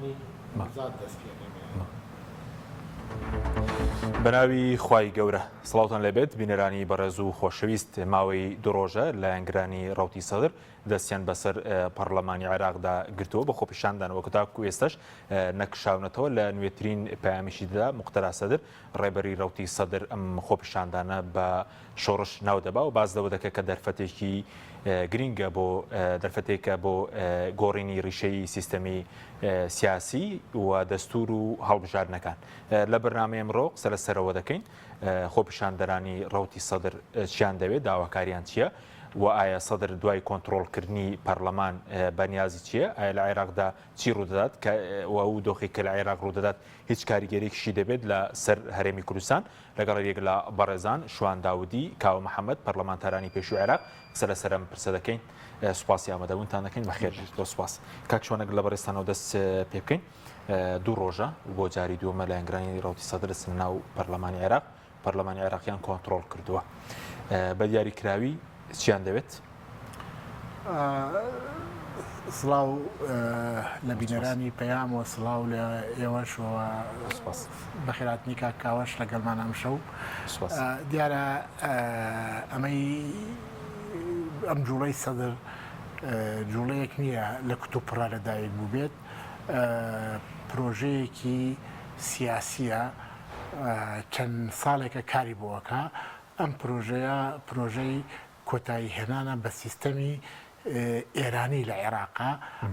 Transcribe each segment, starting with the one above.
پەرلەمانی ئازاد دەست پێ دەمێنێت. بەناوی خوای گەورە سڵاوتان لەبێت بینەرانی بەڕێز و خۆشەویست ماوەی دوڕۆژە لە ئەنگرانی ڕەوتی سەدر دەستیان بەسەر پەرلەمانی عێراقدا گرتووە بە خۆپیشاندانەوە کتاکو ئێستش نەکشاونەتەوە لە نوێترین پەیامشیدا مختەرا سەدر ڕێبەری ڕەوتی سەدر ئەم خۆپیشاندانە بە شۆڕش ناودەبا و باز لەوە دەکە کە دەرفەتێکی گرینگە بۆ دەرفەتێکە بۆ گۆڕینی ڕیشەی سیستەمی سیاسی و دەستور و هەڵبژاردنەکان لە بەرنامەی ئەمڕۆ قسە لەسەرەوە دەکەین خۆپیشاندەرانی ڕەوتی سەدر چیان دەوێت داواکاریان چییە و ئایا سەدر دوای کۆنتترۆلکردنی پەرلەمان بەنیازی چییە ئایا لە عێراقدا چی ڕوودەدات کە ئەو دۆخی کە لە عێراق ڕوودەدات هیچ کاریگەریەکیشی دەبێت لە سەر هەرێمی کوردستان لەگەڵ یەک لە بەڕێزان شوان داودی کاوە محەممەد پەرلەمانتارانی پێشووی عێراق قسە لەسەرم پرسە دەکەین سوپاسی ئامادەبوونتان دەکەین بەخێر دۆ سوپاس کاک شوانەک لە بەڕێستانەوە دەست پێ بکەین دوو ڕۆژە بۆ جاری دووەمە لە ئەنگرانی ڕەوتی سەدر ناو پەرلەمانی عێراق پەرلەمانی عێراقیان کۆنتترۆل کردووە بە دیاریکراوی چیان دەوێت؟ سڵاو لە بینەرانی پەیام و سڵاو لە ئێوەشەوە بەخێراتنی کاکاوەش لەگەڵمان ئەم شەو دیارە ئەم جوڵەی سەدر جوڵەیەک نییە لە کتوپڕا لەدایک بوو بێت پرۆژەیەکی سیاسیە چەند ساڵێکە کاری بۆەکە ئەم پرۆژەیە پرۆژەی کۆتایی هێنانە بە سیستەمی ئێرانی لە عێراقا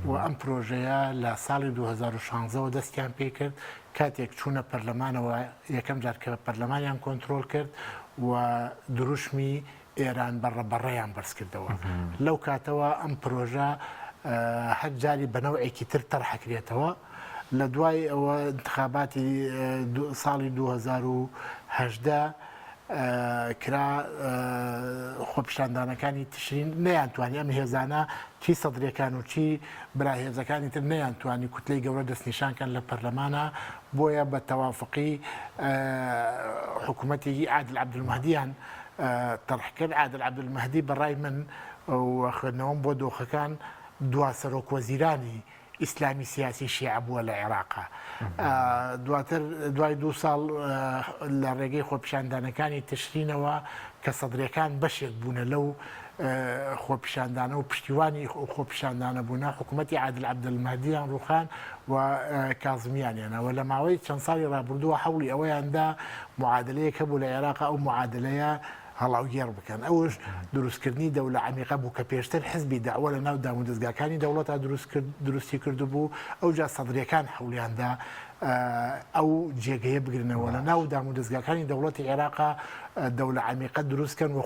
و ئەم پرۆژەیە لە ساڵی 2016ەوە دەستیان پێ کرد کاتێک چوونە پەرلەمانەوە یەکەم جار کە پەرلەمانیان کۆنتترۆل کرد و دروشمی ئێران بەڕێبەڕێیان بەرز کردەوە لەو کاتەوە ئەم پرۆژە هەر جاری بەنەوەیەکی تر تەرحەکرێتەوە لە دوای ئەوە انتخاباتی ساڵی 2018 کرا خۆپیشاندانەکانی تشرین نەیانتوانی ئەم هێزانە چی سەدرەکان و چی براهێزەکانی تر نەیانتوانی کوتلەی گەورە دەستنیشانکەن لە پەرلەمانە بۆیە بە تەوافقی حکوومەتێکی عادل عەبدولمەهدییان طرح کرد عادل عەبدولمەهدی بەڕای من و خوێندنەوەم بۆ دۆخەکان دوا سەرۆکوەزیرانی ئیسلامی سیاسی شیعە بووە لە عێراقا دواتر دوای 2 ساڵ لە ڕێگەی خۆپیشاندانەکانی تشرینەوە کە سەدرەکان بەشێک بوونە لەو خۆپیشاندانە و پشتیوانی خۆپیشاندانە بوونە حکوومەتی عادل عەبدولمەهدییان ڕوخان و کازمیانیانەوە لە ماوەی چەند ساڵی ڕابردووە هەوڵی ئەوەیاندا معادلەیەک هەبوو لە عێراق ئەو معادلەیە هەڵاوگێڕ بکەن ئەوش دروستکردنی دەولە عەمیقە بوو کە پێشتر حزبی داوە لە ناو دامودەستگاکانی دەوڵەتە دروستی کرد بوو ئەوجا سەدرەکان هەوڵیاندا ئەو جێگەیە بگرنەوە لە ناو دامودەستگاکانی دەوڵەتی عێراقا دەولە عەمیقە دروستکەن و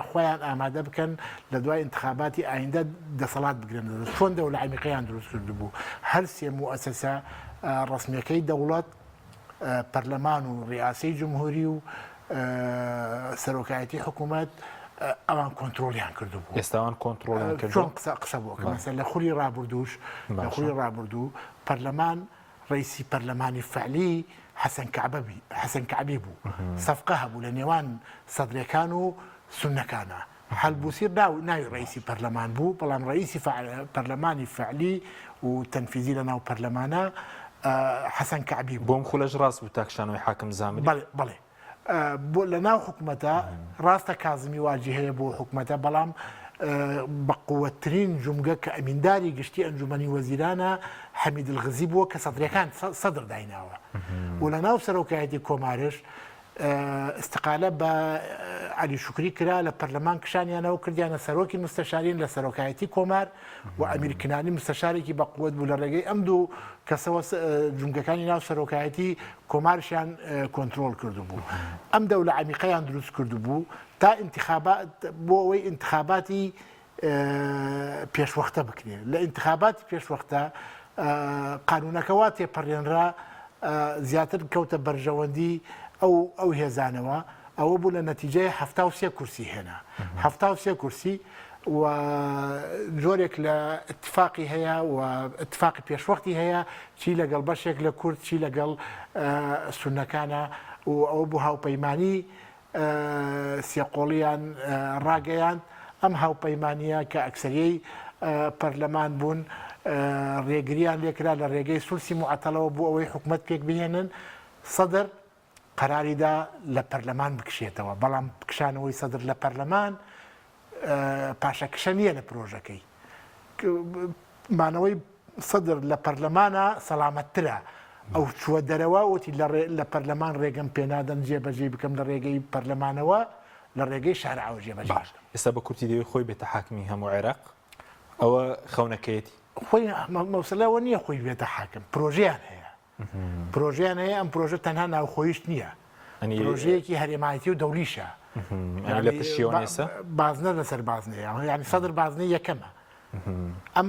خۆیان ئامادە بکەن لە دوای انتخاباتی ئایندە دەسەڵات بگرن چۆن دەولە عەمیقەیان دروست کرد بوو هەر سێ موئەسەسە ڕسمیەکەی دەوڵەت پەرلەمان و ڕیاسی جمهوری و سەرۆکایەتی حکوومەت ئەوان کۆنتترۆلیان کردو بوو ئێستاوان کۆنتترۆلیان کرد چۆن قسە بووکە مەسەلەن لە خوری ڕابردووش لە خوری ڕابردوو پەرلەمان ڕئیسی پەرلەمانی فعلی حەسەن کەعبی بوو سەفقە هەبوو لە نێوان سەدرەکان و سوننەکانە هەڵبووسیر ناوی ڕئیسی پەرلەمان بوو بەڵام ڕئیسی پەرلەمانی فعلی و تەنفیزی لە ناو پەرلەمانە حەسەن کەعبی بوو بۆم خولەش ڕاست بوو تاکشانەوەی حاکم زامری بەڵێ بۆ لە ناو حکوومەتە ڕاستە کازمی واجی هەیە بۆ حکوومەتە بەڵام بە قووەترین جومگە کە ئەمینداری گشتی ئەنجومەنی وەزیرانە حەمید الغزی بووە کە سەدرەکان سەدر دایناوە و لە ناو سەرۆکایەتی کۆمارش استقالە بە عەلی شوکری کرا لە پەرلەمان کشانیانەوە کردیانە سەرۆکی مستەشارین لە سەرۆکایەتی کۆمار و ئەمیر کنانی مستەشارێکی بەقووەت بوو لە ڕێگەی ئەم دوو کەسەوە جومگەکانی ناو سەرۆکایەتی کۆمارشیان کۆنتترۆل کردو بوو ئەم دەولە عەمیقەیان دروست کردو بوو تا انتخابات بۆ ئەوەی انتخاباتی پێشوەختە بکرێ لە انتخاباتی پێشوەختە قانونەکەوا تێپەڕێنرا زیاتر کەوتە بەرژەوەندی ئەو هێزانەوە ئەوە بوو لە نەتیجەیە 73 کورسی هێنا 73 کورسی و جۆرێک لە اتفاقی هەیە و اتفاقی پێشوەختی هەیە چی لەگەڵ بەشێک لە کورد چی لەگەڵ سوننەکانە و ئەوە بوو هاوپەیمانی سێقۆڵیان ڕاگەیان ئەم هاوپەیمانیە کە ئەکسەریەی پەرلەمان بوون ڕێگریان لێکرا لە ڕێگەی سورسی معتەڵەوە بۆ ئەوەی حکوومەت پێک بهێنن سەدر قەراریدا لە پەرلەمان بکشێتەوە بەڵام کشانەوەی سەدر لە پەرلەمان پاشەکشە نییە لە پرۆژەکەی مانەوەی سەدر لە پەرلەمانە سەلامەتترە ئەو چووە دەرەوە وتی لە پەرلەمان ڕێگەم پێنادەن جێبەجێ بکەم لە ڕێگەی پەرلەمانەوە لە ڕێگەی شارعەوە جێبەجێ باش ئێستا بە کورتی دەوێت خۆی بێتە حاکمی هەموو عێراق ئەوە خەونەکەیەتی خۆی مەوسلەوە نییە خۆی بێتە حاکم پرۆژیان هەیە پرۆژیان هەیە ئەم پرۆژە تەنها ناوخۆیشت نییە پرۆژەیەکی هەرێمایەتی و دەولیشە لە پشتیەوە نیسە بازنە لەسەر بازنەیە ینی سەدر بازنەی یەکەمە ئەم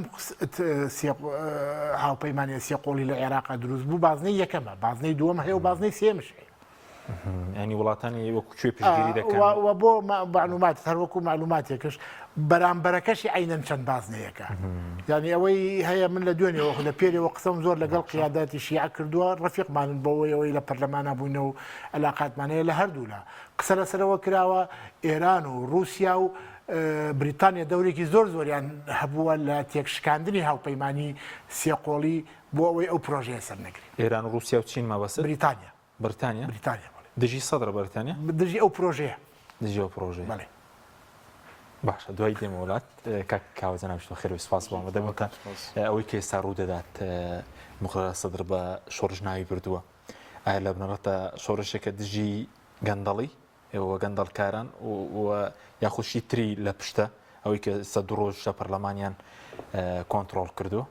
هاوپەیمانە سێقۆڵی لە عێراقا دروست بوو بازنەی یەکەمە بازنەی دووەم هەیە و بازنەی سێمش هەیە ینی وڵاتانی وەکو پشتگیری دەکەن و بۆ معلومات هەروەکو معلوماتێکش بەرامبەرەکەشی عینەن چەند بازنەیەەکە ینی ئەوەی هەیە من لە دوێنێەوە لە پێرەوە قسەم زۆر لەگەڵ قیاداتی شیع کردووە ڕەفیقمانن بۆەوەی لە پەرلەمانە بووینە و علاقاتمانەیە لە هەردوولا قسە لەسەرەوە کراوە ئێران و رووسیا و بریتانیا دەورێکی زۆر زۆریان هەبووە لە تێکشکاندنی هاوپەیمانی سێقۆڵی بۆ ئەوەی ئەو پرۆژەیە سەرنەگری ئێران و رووسیا و چین مەبەست بریتانیا بریتانیا دژی سەدرە بەریتانیا دژی ئەو پرۆژەیە دژی ئەو پرۆژەیە بەڵێ باشە دوای دێمە وڵات کاوەزە ناوشتە خێر و سپاس بۆمە دەمەکە ئەوەی کە ئێستا ڕوو دەدات مقررە سەدر بە شۆڕژ ناوی بردووە ئایا لە بنەڕەتە شۆڕشێکە دژی گەندەڵی ئێوە گەندەڵکاران و یاخۆشی تری لە پشتە ئەوەی کە ئێستا دوو ڕۆژ لە پەرلەمانیان کۆنتڕۆڵ کردو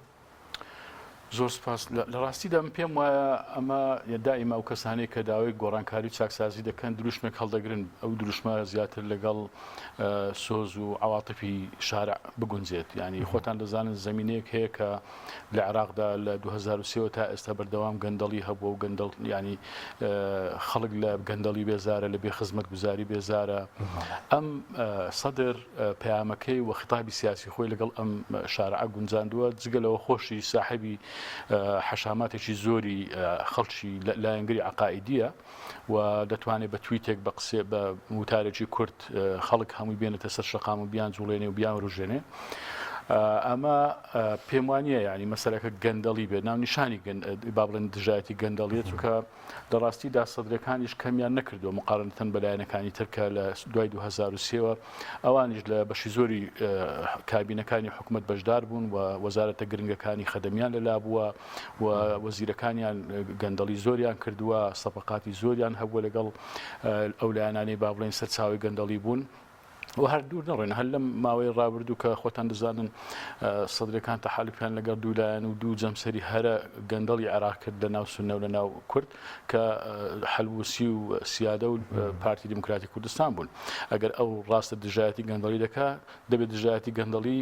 زۆر سپاس لە ڕاستیدا پێم وایە ئەمە دائیما ئەو کەسانەی کە داوای گۆڕانکاری و چاکسازی دەکەن دروشمێک هەڵدەگرن ئەو دروشمە زیاتر لەگەڵ سۆز و عواتفی شارع بگونجێت ینی خۆتان دەزانن زمینەیەک هەیە کە لە عێراقدا لە 2023 تا ئێستا بەردەوام گەندەڵی هەبووە و گەندەڵ ینی خەڵک لە گەندەڵی بێزارە لە بێ خزمەت گوزاری بێزارە ئەم سەدر پەیامەکەی و خیتابی سیاسی خۆی لەگەڵ ئەم شارع گونجاندووە جگەلەوە خۆشی ساحبی حەشاماتێکی زۆری خەڵکی لایەنگری عقائیدیە و دەتوانێت بە تویتێک بە قسێ بە وتارێکی کورد خەڵک هەمووی بێنێتە سەر شەقام و بیان جوڵێنێ و بیان ڕژێنێ ئەمە پێم وانییە ینی مەسەرەکە گەندەڵی بێت ناو نیشانی با بڵێن دژایەتی گەندەڵیە چونکە لە ڕاستیدا سەدرەکانیش کەمیان نەکردووە مقارنەتەن بەلایەنەکانی ترکە لە دوای 2023ەوە ئەوانیش لە بەشی زۆری کابینەکانی حکوومەت بەشدار بوون و وەزارەتە گرنگەکانی خەدەمیان لەلا بووە و وەزیرەکانیان گەندەڵی زۆریان کردووە سەفقاتی زۆریان هەبووە لەگەڵ ئەو لایەنانەی با بڵێن سەرچاوی گەندەڵی بوون و هەر دوور نەڕێن هەر لەم ماوەی ڕابردوو کە خۆتان دەزانن سەدرەکان تەحالفیان لەگەڵ دوولایەن و دوو جەمسەری هەرە گەندەڵی عێراق کرد لە ناو سونە و لە ناو کورد کە حەلبوسی و سیادە و پارتی دیموکراتی کوردستان بوون ئەگەر ئەو ڕاستە دژایەتی گەندەڵی دەکات دەبێت دژایەتی گەندەڵی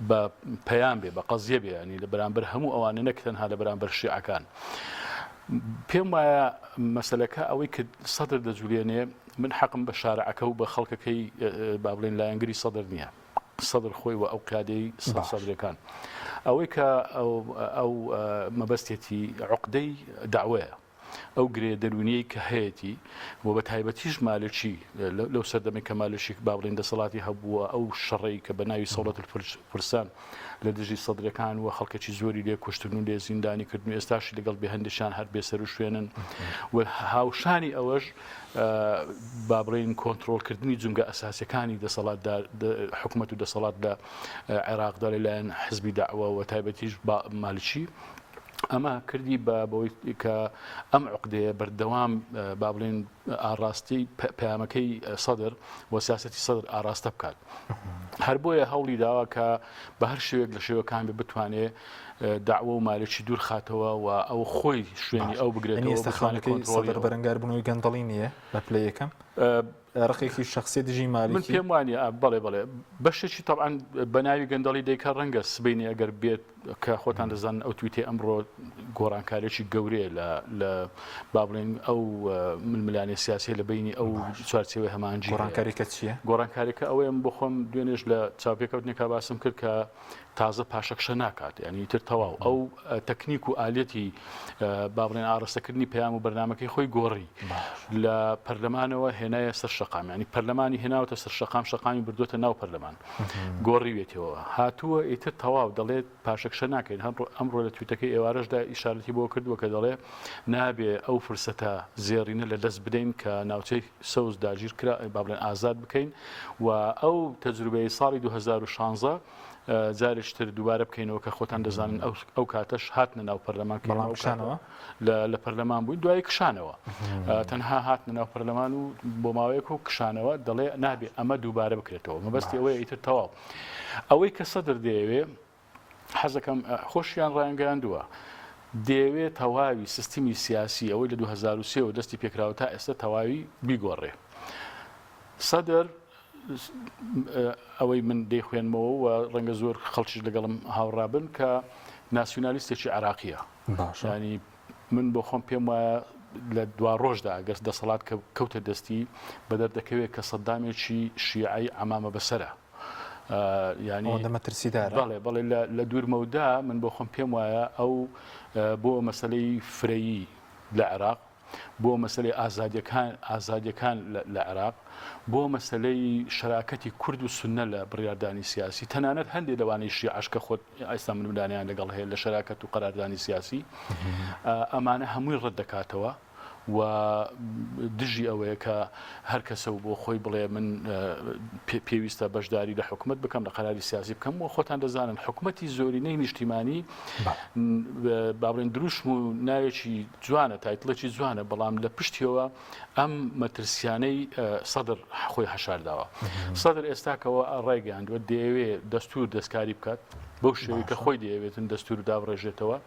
بە پەیام بێ بە قەزیە بێ ینی لە بەرامبەر هەموو ئەوانە نەک تەنها لە بەرامبەر شیعەکان پێم وایە مەسەلەکە ئەوەی کە سەدر دەجوولێنێ من حەقم بە شارعەکە و بە خەڵکەکەی با بڵێن لایەنگری سەدر نییە سەدر خۆی و ئەو قیادەی سەدرەکان ئەوەی کە ئەو مەبەستێتی عوقدەی داوایە ئەو گرێ دەرونیەی کە هەیەی بۆ بە تایبەتیش مالەچی لەو سەردەمی کە مالەشی با بڵێن دەسەڵاتی هەبووە ئەو شەڕەی کە بە ناوی سەوڵەت الفرسان لە دژی سەدرەکان و خەڵکەی زۆری لێ کوشتن و لێ زیندانی کردن ئێستاشی لەگەڵ بێ هەندێکیان هەر بێسەر و شوێنن و هاوشانی ئەوەش با بڵێن کۆنتڕۆڵکردنی جونگە ئەساسیەکانی دەسەڵاتدار حکوومەت و دەسەڵات لە عێراقدا لەلایەن حزبی داعوە و تایبەتیش مالکی ئەمە کردی بەوەی کە ئەم عقدەیە بەردەوام با بڵێن ئاڕاستی پەیامەکەی سەدر و سیاسەتی سەدر ئاراستە بکات هەر بۆیە هەوڵی داوە کە بە هەر شێوێک لە شێوەکان بێ بتوانێت داوە و مالێکی دوور خاتەوە و ئەو خۆی شوێنی ئەو بگرێتەوە ئێستا سەدر بەرەنگار بوونەوەی گەندەڵی نییە لە پلە یەکەم ڕقێکی شخصی دژی مالی من پێم وانە بەڵێ بڵێ بەشێکی تەعاان بە ناوی گەندەڵی دەیکە ڕەنگە سبینی ئەگەر بێت کە خۆتان دەزان ئەو تویتێ ئەمڕۆ گۆڕانکارێکی گەورەیە لە با بڵێن ئەو ململانێ سیاسی لە بینی ئەو چوارچێوەی هەمانجی گۆڕانکاریکە چییە؟ گۆڕانکاریەکە ئەوەیە بۆ خۆم دوێنێش لە چاوپێکەوتنێکا باسم کرد کە تازە پاشەکشە ناکات ینی تر تەواو ئەو تەکنیک و ئالەتی با بڵێن ئاڕاستەکردنی پەیام و بەرنامەکەی خۆی گۆڕی لە پەرلەمانەوە هێنا هێنایە سەر شەقام، ینی پەرلەمانی هێناوەتە سەر شەقام، شەقامی بردوتە ناو پەرلەمان گۆڕیوێتەوە. هاتووە ئیتر تەواو دەڵێت پاشەکشە ناکەین. ئەمڕۆ لە تویتەکەی ئێوارەشدا ئیشارەتی بۆ کردووە کە دەڵێ نابێ ئەو فرسەتە زێڕینە لە دەست بدەین کە ناوچەی سەوز داگیر کرا با بڵێن ئازاد بکەین و ئەو تەجروبەی ساڵی 2016 جارێکتر دووبارە بکەینەوە کە خۆتان دەزانن ئەو کاتەش هاتنە ناو پەرلەمان لە پەرلەمان بووین دوای کشانەوە تەنها هاتنە ناو پەرلەمان و بۆ ماوەیەک و کشانەوە دەڵێ نابێ ئەمە دووبارە بکرێتەوە. مەبەستی ئەوەیە ئیتر تەواو ئەوەی کە سەدر دەیەوێ حەزەکەم خۆشیان ڕایانگەیاندووە دەیەوێت تەواوی سیستمی سیاسی ئەوەی لە 2023 و دەستی پێکراوە تا ئێستا تەواوی بیگۆڕێ. سەدر ئەوەی من دەیخوێنمەوە و ڕەنگە زۆر خەڵکیش لەگەڵم هاوڕابن کە ناسیۆنالیستێکی عراقیە. ینی من بۆ خۆم پێم وایە لە دوا ڕۆژدا ئەگەر دەسەڵات کەوتە دەستی بەدەر دەکەوێت کە سەدامێکی شیعی عەمامە بەسەرە. بەڵێ لە دوورمەودا من بۆ خۆم پێم وایە ئەو بۆ مەسەلەی فرەیی لە عێراق، بۆ مەسەلەی ئازادیەکان لە عێراق، بۆ مەسەلەی شەراکەتی کورد و سوننە لە بڕیاردانی سیاسی، تەنانەت هەندێک لەوانەی شیعەش کە خۆت ئێستا منودانیان لەگەڵ هەیە لە شەراکەت و قەراردانی سیاسی، ئەمانە هەمووی ڕەت دەکاتەوە و دژی ئەوەیە کە هەر کەسە و بۆ خۆی بڵێ من پێویستە بەشداری لە حکومت بکەم لە قەراری سیاسی بکەم و خۆتان دەزانن حکومەتی زۆرینەی نیشتیمانی با بڵێن دروشم و ناوێکی جوانە تایتڵێکی جوانە بەڵام لە پشتیەوە ئەم مەترسیانەی سەدر خۆی هەشارداوە. سەدر ئێستاکەوە ڕێگەیاندووە دەیەوێت دەستور دەستکاری بکات بەو شێوەی کە خۆی دەیەوێتن دەستور دابڕێژێتەوە،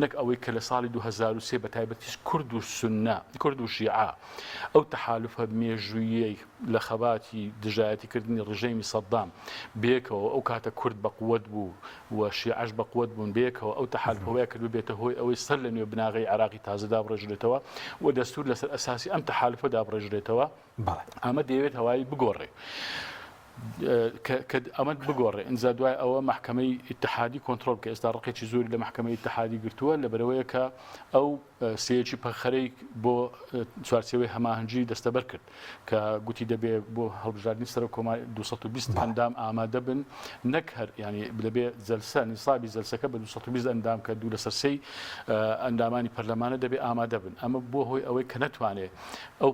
نەک ئەوەی کە لە ساڵی 2023 بە تایبەتیش کورد و سوننە کورد و شیعە ئەو تەحالوفە مێژوویەی لە خەباتی دژایەتیکردنی ڕژەیمی سەدام بێکەوە ئەو کاتە کورد بە قووەت بوو و شیعەش بە قووەت بوون بێکەوە ئەو تەحالوفەوەیە کردو بێتە هۆی ئەوەی سەر لە نوێ بناغی عراقی تازە دابڕێژرێتەوە و دەستور لەسەر ئەساسی ئەم تەحالوفە دابڕێژرێتەوە. ئەمە دەیەوێت هەوای بگۆڕێ ئەمە بگۆڕێ. ئینجا دوای ئەوە محکمەی ئیتحادی کۆنتڕۆل کە ئێستا ڕقێکی زۆری لە محکمەی ئیتحادی گرتووە لە بەرەوەیە کە ئەو سێیەکی پەخەرەی بۆ چوارچێوەی هەماهەنگی دەستەبەر کرد کە گوتی دەبێ بۆ هەڵبژاردننی سەر کۆماری 220 ئەندام ئامادە بن، نەک هەر ینی دەبێ جەلسە نیسابی جەلسەکە بە 220 ئەندام کە دوو لەسەر سەی ئەندامانی پەرلەمانە دەبێ ئامادە بن. ئەمە بۆ هۆی ئەوەی کە نەتوانێت ئەو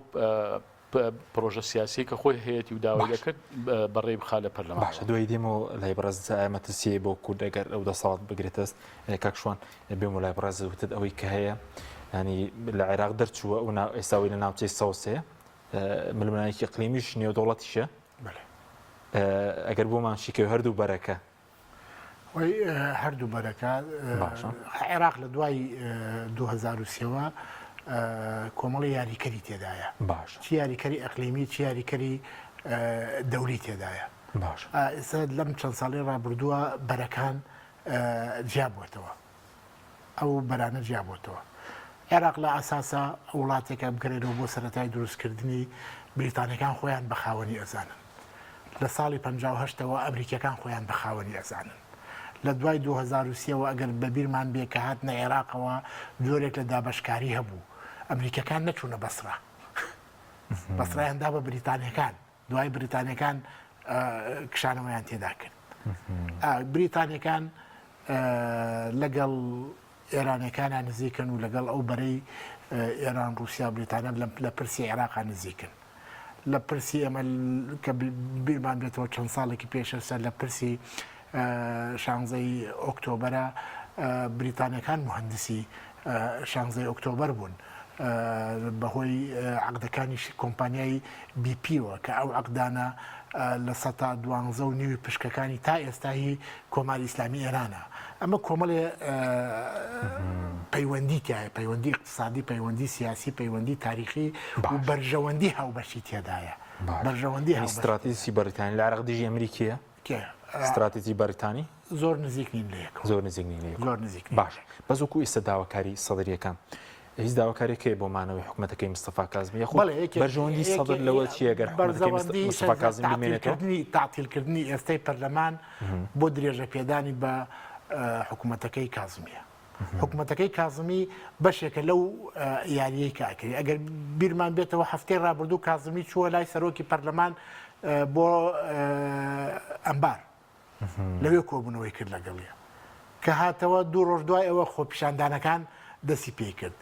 پرۆژە سیاسی کە خۆی هەیەی و داوای دەکرد بەڕێ بخا لە پەرلەمان. باشە دوای دێم و لای بەڕێز مەترسیە بۆ کورد ئەگەر ئەو دەسەڵات بگرێتەست کاکشوان بێم و لای بەڕێز وتت ئەوەی کە هەیە ینی لە عێراق دەرچووە و ئێستاوی لە ناوچەی سەوسەیە ململایەکی ئیقلیمیش نێودەوڵەتیشە ئەگەر بۆمان شیکەوی هەردوو بەرەکە هەردوو بەرەکە عێراق لە دوای 2023ەوە کۆمەڵی یاریکەری تێدایە. باش چی یاریکەری ئەقلیمی چی یاریکەری دەوری تێدایە. باش ئێستا لەم چەند ساڵی ڕابردووە بەرەکان جیابووەتەوە، ئەو بەرانە جیابووەتەوە. عێراق لە ئاساسا وڵاتێکە بگرێنەوە بۆ سەرەتای دروستکردنی بریتانیەکان خۆیان بە خاوەنی ئەزانن. لە ساڵی 58ەوە ئەمریکەکان خۆیان بە خاوەنی ئەزانن. لە دوای 2023ەوە ئەگەر بەبیرمان بێ کە هاتنە عێراقەوە جۆرێک لە دابەشکاری هەبوو، ئەمریکەکان نەچوونە بەسرا، بەسرایاندا بە بریتانیەکان، دوای بریتانیەکان کشانەوەیان تێدا کرد. بریتانیەکان لەگەڵ ئێرانەکانیان نزیکن و لەگەڵ ئەو بەرەی ئێران رووسیا بریتانیا لە پرسی عێراقا نزیکن. لە پرسی ئەمە کە بیرمان بێتەوە چەند ساڵێکی پێشەسە لە پرسی 16 ئۆکتۆبەرە بریتانیەکان مهندسی 16 ئۆکتۆبەر بوون بەهۆی عەقدەکانی کۆمپانیای بیپیوە کە ئەو عەقدانە لە 12.5 پشکەکانی تا ئێستایی کۆماری ئیسلامی ئێرانە. ئەمە کۆمەڵێ پەیوەندی تایە، پەیوەندی اقتصادی، پەیوەندی سیاسی، پەیوەندی تاریخی و بەرژەوەندی هاوبەشی تێدایە. بەرژەوەندی استراتیژی بەریتانی لە عێراق دژی ئەمریکیە استراتیژی بەریتانی زۆر نزیک نین لە یەک، زۆر نزیک نین لە یەک. زۆر نزیک. باش بەزوکو ئێستا داواکاری سەدەریەکان هیچ داواکارێکی بۆ مانەوەی حکومەتەکەی مستەفا کازمی خۆ بەرژەوەندی سەدر لەوە چیە گەر حکومەتەکەی مستەفا کازمی بمێنێتەوە تاعتیلکردنی ئێستای پەرلەمان بۆ درێژە پێدانی بە حکومەتەکەی کازمیە. حکوومەتەکەی کازمی بەشێکە لەو یاریەی کاکری ئەگەر بیرمان بێتەوە هەفتەی ڕابردوو کازمی چووە لای سەرۆکی پەرلەمان بۆ ئەمبار لەوێ کۆبوونەوەی کرد لەگەڵیە کە هاتەوە دوو ڕۆژ دوای ئەوە خۆپیشاندانەکان دەستی پێی کرد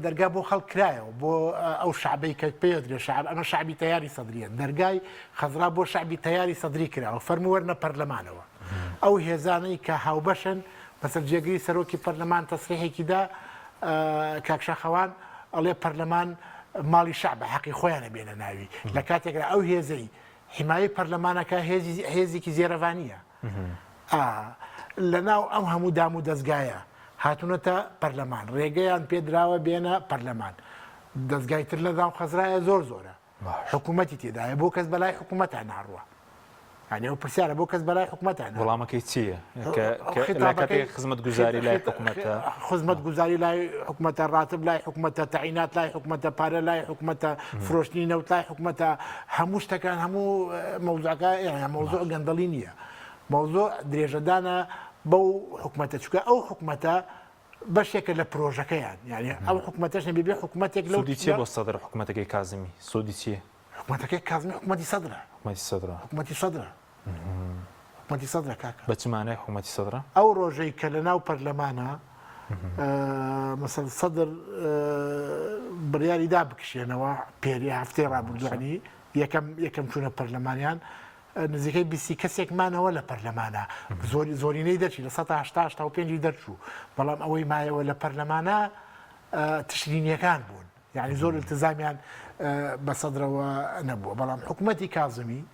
دەرگا بۆ خەڵک کرایەوە بۆ ئەو شعبەی کە پێدرێ شعب ئەمە شعبی تیاری سەدریە دەرگای خەزرا بۆ شعبی تیاری سەدری کراوە فەرمووەرنە پەرلەمانەوە ئەو هێزانەی کە هاوبەشن بەسەر جێگری سەرۆکی پەرلەمان تەسریحێکیدا کاکشەخەوان ئەڵێ پەرلەمان ماڵی شعبە حەقی خۆیانە بێنە ناوی لە کاتێکدا ئەو هێزەی حیمایی پەرلەمانەکە هێزێکی زێرەوانیە لەناو ئەم هەموو دام و دەستگایە هاتوونەتە پەرلەمان ڕێگەیان پێدراوە بێنە پەرلەمان دەستگای تر لە دام خەزرایە زۆر زۆرە حکوومەتی تێدایە بۆ کەس بەلای حکوومەتان ناڕوە ئەو پرسیارە بۆ کەس بەلای حکوومەتان وەڵامەکەی چییە خزمەت گوزاری لای حکوومەتە خزمەت گوزاری لای حکوومەتە ڕاتب لای حکوومەتە تەعینات لای حکوومەتە پارە لای حکوومەتە فرۆشتنی نەوت لای حکوومەتە هەموو شتەکان هەموو مەوزوعەکە مەوزوع گەندەڵی نییە مەوزوع درێژەدانە بەو حکوومەتە چکە ئەو حکوومەتە بەشێکە لە پرۆژەکەیان یعنی ئەو حکوومەتەش نەبێ حکوومەتێک لەو چی بۆ سەدر حکوومەتەکەی کازمی سودی چییە حکوومەتەکەی کازمی حکوومەتی سەدرە حکوومەتی سەدرە کاکە بە چمانەی حکوومەتی سەدرە ئەو ڕۆژەی کە لە ناو پەرلەمانە مەسەل سەدر بڕیاریدا بکشێنەوە پێری هەفتەی ڕابردووانی یەکەم چوونە پەرلەمانیان نزیکەی بیستی کەسێکمانەوە لە پەرلەمانە زۆرینەی دەچی لە 1985 دەرچوو بەڵام ئەوەی مایەوە لە پەرلەمانە تشرینیەکان بوون یعنی زۆر التزامیان بە سەدرەوە نەبووە بەڵام حکوومەتی کازمی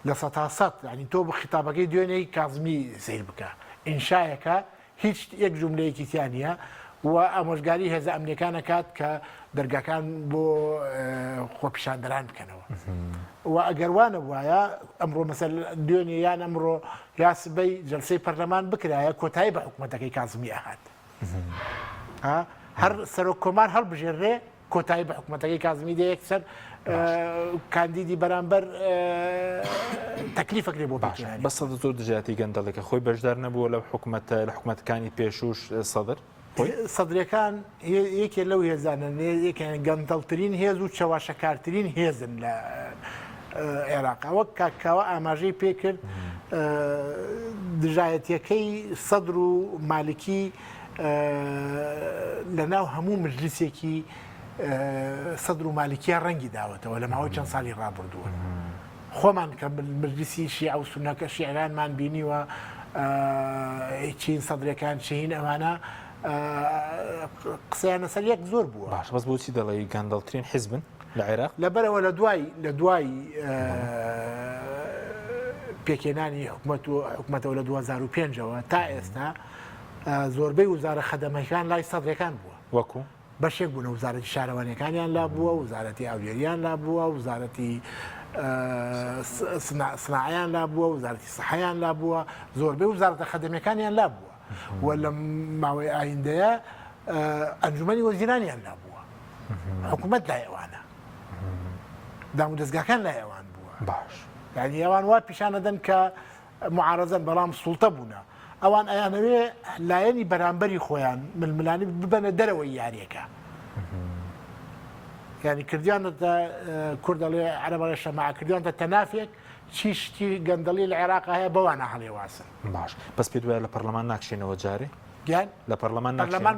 لە 100 ینی تۆ بە خیتابەکەی دوێنەی کازمی سیر بکە ئینشایەکە هیچ یەک جوملەیەکی تیانە و ئامۆژگاری هێزە ئەمنیەکانە کات کە دەرگاکان بۆ خۆپیشاندەران بکەنەوە و ئەگەروانە وایە ئەمڕۆ مەسەل دوێنێ یان ئەمڕۆ یاسبەی جەلسەی پەرلەمان بکرایە کۆتایی بە حکوومەتەکەی کازمی ئاهات هەر سەرۆک کۆمار هەڵبژێڕێ کۆتایی بە حکوومەتەکەی کازمی دە یەکسەر کاندیدی بەرامبەر تەکلیفەکرێ بۆ باشیانی بە سەدر زۆر دژاتی گەندەڵێکە خۆی بەشدار نەبووە لە حکوومەتە لە حکوومەتەکانی پێشوش سەدر سەدرەکان یەکێ لەو هێزانە یەکیان گەندەڵترین هێز و چەواشەکارترین هێزن لە عێراق وەک کاکاوە ئاماژەی پێکرد دژایەتیەکەی سەدر و مالکی لە ناو هەموو مجلیسێکی سەدر و مالکیە ڕەنگی داوەتەوە لە ماوەی چەند ساڵی ڕابردووە خۆمان کە مجلیسی شیع و سونەکە شیعرانمان بینیوە چین سەدرەکان چین ئەوانە قسەیانە سەر یەک زۆر بووە باش بەس بۆچی دەڵێ گەندەڵترین حیزبن لە عێراق لەبەرەوە لە دوای پێکێنانی حکوومەتەوە لە 2005ەوە تا ئێستا زۆربەی وزارە خەدەمەکان لای سەدرەکان بووە وەکو بەشێک بوون وزارەتی شارەوانەکانیان لا بووە وزارەتی ئاوێریان لا بووە وزارەتی سناعیان لا بووە وزارەتی سەحەیان لا بووە زۆربەی وزارەتە خەدەمیەکانیان لا بووە و لە ماوەی ئایندەیە ئەنجومەنی وەزیرانیان لا بووە حکوومەت لای ئەوانە دام و دەستگاکان لای ئەوان بووە باش یعنی ئەوان وا پیشانەدەن کە معارەزەن بەڵام سوڵتە بوونە ئەوان ئەیانەوێ لایەنی بەرامبەری خۆیان ململانی ببەنە دەرەوەی یاریەکە ینی کردیانە کوردەڵێ عەرەبەڵێ شەماع کردیانتە تەنافێک چی شتی گەندەڵی لە عێراق هەیە بەوانە هەڵێواسن باش بەس پێت وایە لە پەرلەمان ناکشێنەوە جارێ گیان لە پەرلەمان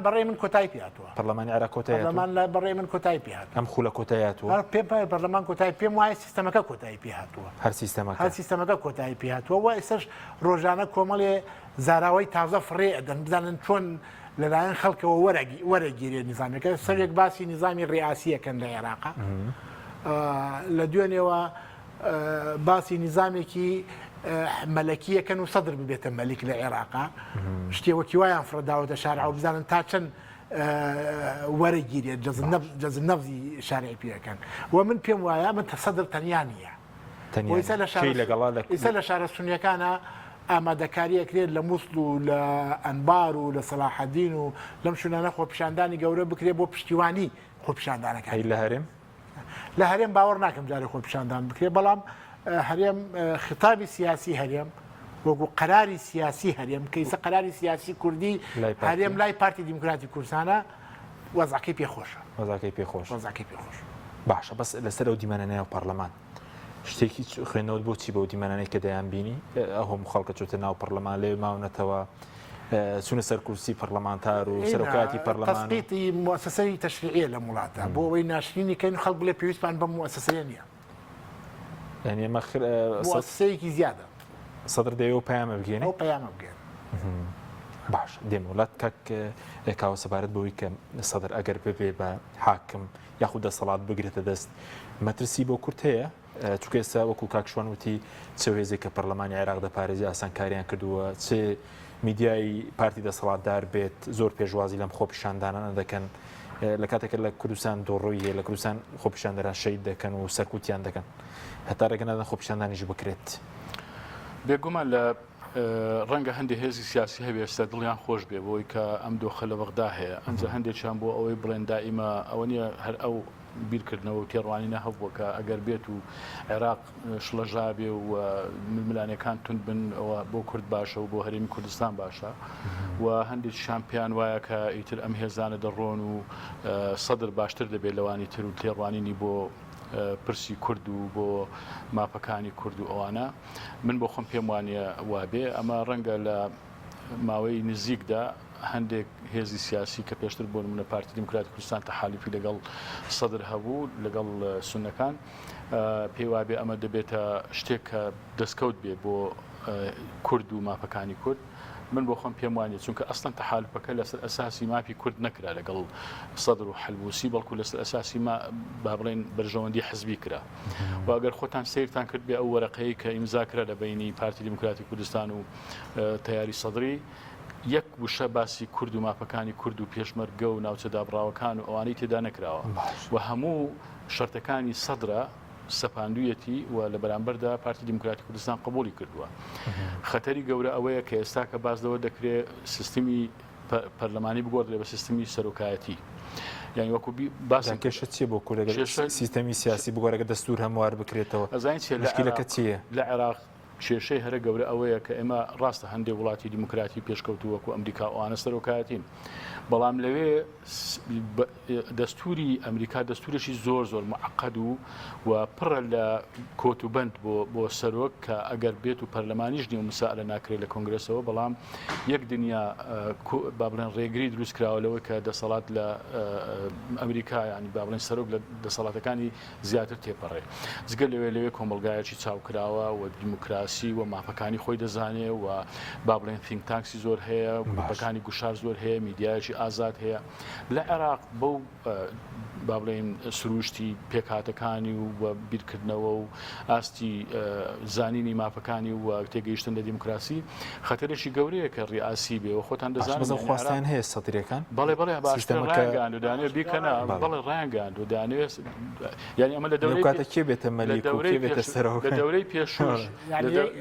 بەڕێ من کۆتایی پێهاتووە پەرلەمانی عێراق کۆتایی پەرلەمان لە بەڕێ من کۆتایی پێهاتووە ئەم خولە کۆتاییاتوە پێم پەرلەمان کۆتایی پێم وایە سیستەمەکە کۆتایی پێهاتووە هەر سیستەمەکە کۆتایی پێهاتووە و ئێستش ڕۆژانە کۆمەڵێ زاراوەی تازە فڕێ ئەدەن بزانن چۆن لەلایەن خەڵکەوە وەرەگیرێ نظامەکە سەرێک باسی نظامی ڕێئاسیەکەن لە عێراقا لە دوێنێەوە باسی نظامێکی مەلەکیەکەن و سەدر ببێتە مەلیک لە عێراقا شتێوەکی وایان فرەداوەتە شارع و بزانن تا چەند وەرەگیرێت جەزم نەفزی شارعی پێەکەن و من پێم وایە من سەدر تەنیا نییە ئیسا لە شارە سونیەکانە ئامادەکاریەکرێت لە مووسڵ و لە ئەنبار و لە سەلاحەدین و لەم شوێنانە خۆپیشاندانی گەورە بکرێت بۆ پشتیوانی خۆپیشاندانەکان لە هەرێم لە هەرێم باوەڕ ناکەم جارێ خۆپیشاندان بکرێت بەڵام هەرێم خطابی سیاسی هەرێم وەکو قەراری سیاسی هەرێم کەیسە قەراری سیاسی کوردی هەرێم لای پارتی دیموکراتی کوردستانە وەزعەکەی پێخۆشە وەزاکەی پێخۆش وەزعەکەی پێخۆش باشە بەس لەسەر ئەو دیمەنانەیە پەرلەمان شتێکی خوێنەوە بۆچی بەو دیمەنانەی کە دەیان بینی ئەوم خەڵکە چۆتە ناو پەرلەمان لێ ماونەتەوە چونە سەر کورسی پەرلەمانتار و سەرۆکاتی پەرلەمان تەسقیتی مؤسسەی تەشریعیە لە وڵاتە بۆ ئەوەی ناشرینی کەین خەڵک بڵێ پێویستمان بە مؤسسەیە نییە یعنی ئەمە مؤسسەیەکی زیادە سەدر دەیەوە پەیامە بگێنێ ئەو پەیامە بگێن باش دێم وڵات کاک کاوە سەبارەت بەوەی کە سەدر ئەگەر ببێ بە حاکم یاخود دەسەڵات بگرێتە دەست مەترسی بۆ کورت هەیە چونکە ئێستا وەکو کاکشوان وتی چ هێزێک کە پەرلەمانی عێراق دەپارێزی ئاسانکاریان کردووە چ میدیای پارتی دەسەڵاتدار بێت زۆر پێشوازی لەم خۆپیشاندانانە دەکەن لە کاتێکە لە کوردستان دۆڕۆیە لە کوردستان خۆپیشاندەران شەید دەکەن و سەرکوتیان دەکەن هەتا ڕێگەنادەن خۆپیشاندانیش بکرێت بێگومان لە ڕەنگە هەندێک هێزی سیاسی هەبێ ئێستا دڵیان خۆش بێ بۆی کە ئەم دۆخە لە بەغدا هەیە ئەنجە هەندێکیان بۆ ئەوەی بڵێن دائیمە ئەوە نیە هەر ئەو بیرکردنەوە و تێڕوانی نەهەبووە کە ئەگەر بێت و عێراق شڵەژا بێ و ململانەکان تند بن ئەوە بۆ کورد باشە و بۆ هەرێمی کوردستان باشە و هەندێک شامپیان وایە کە ئیتر ئەم هێزانە دەڕۆن و سەدر باشتر دەبێت لەوانی تر و تێڕوانینی بۆ پرسی کورد و بۆ ماپەکانی کورد و ئەوانە من بۆ خۆم پێم وانە وابێ ئەمە ڕەنگە لە ماوەی نزیکدا هەندێک هێزی سیاسی کە پێشتر بۆ نمونە پارتی دیموکراتی کوردستان تەحالیفی لەگەڵ سەدر هەبوو لەگەڵ سونەکان پێی وابێ ئەمە دەبێتە شتێک کە دەستکەوت بێ بۆ کورد و ماپەکانی کورد من بۆ خۆم پێم وانە چونکە ئەسڵەن تەحالفەکە لەسەر ئەساسی مافی کورد نەکرا لەگەڵ سەدر و حەلبوسی بەڵکو لەسەر ئەساسی با بڵێن بەرژەوەندی حزبی کرا و ئەگەر خۆتان سیرتان کرد بێ ئەو وەرەقەیە کە ئیمزاکرا لە بینی پارتی دیموکراتی کوردستان و تەیاری سەدری یەک وشە باسی کورد و ماپەکانی کورد و پێشمەرگە و ناوچە دابڕاوەکان و ئەوانەی تێدا نەکراوە و هەموو شەرتەکانی سەدرە سەپاندویەتی و لە بەرامبەردا پارتی دیموکراتی کوردستان قبولی کردووە خەتەری گەورە ئەوەیە کە ئێستا کە باسدەوە دەکرێت سیستمی پەرلەمانی بگۆڕێ بە سیستمی سەرۆکایەتی یعنی وەکو باسی کێشە چیە بۆ کورد سیستەمی سیاسی بگۆڕێگە دەستور هەموار بکرێتەوە مشکلەکە چییە لە عێراق کێشەی هەرە گەورە ئەوەیە کە ئێمە ڕاستە هەندێک وڵاتی دیموکراتی پێشکەوتو وەکو ئەمریکا ئەوانە سەرۆکایەتین بەڵام لەوێ دەستوری ئەمریکا دەستورێکی زۆر زۆر معقەد و پڕە لە کۆتوبەند بۆ سەرۆک کە ئەگەر بێت و پەرلەمانیش نیە و مسائلە ناکرێت لە کۆنگرسەوە بەڵام یەک دنیا با بڵێن ڕێگری دروست کراوەلەوەی کە دەسەڵات لە ئەمریکا ینی با بڵێن سەرۆک لە دەسەڵاتەکانی زیاتر تێپەڕێ جگە لەوێ کۆمەلگایەکی چاوکراوە و دیموکراسی و مافەکانی خۆی دەزانێ و با بڵێن think tanks زۆر هەیە گروپەکانی گوشار زۆر هەیە میدیایکی ئازاد هەیە لە عێراق بەو با بڵێن سروشتی پێکهاتەکانی و بیرکردنەوە و ئاستی زانینی مافەکانی و تێگەیشتن لە دیموکراسی خەتەرێکی گەورەیە کە ڕیاسی بێەوە خۆتان دەزانن خواستیان هەیە سەدرەکان بەڵێ ڕایگەاند و دانوێت بیکەنا بەڵێ ڕایگەاند و دانوێت یعنی ئەمە لە دەورەی کێ بێتە مەلیک و کێ بێتە سەرۆک لە دەورەی پێشوش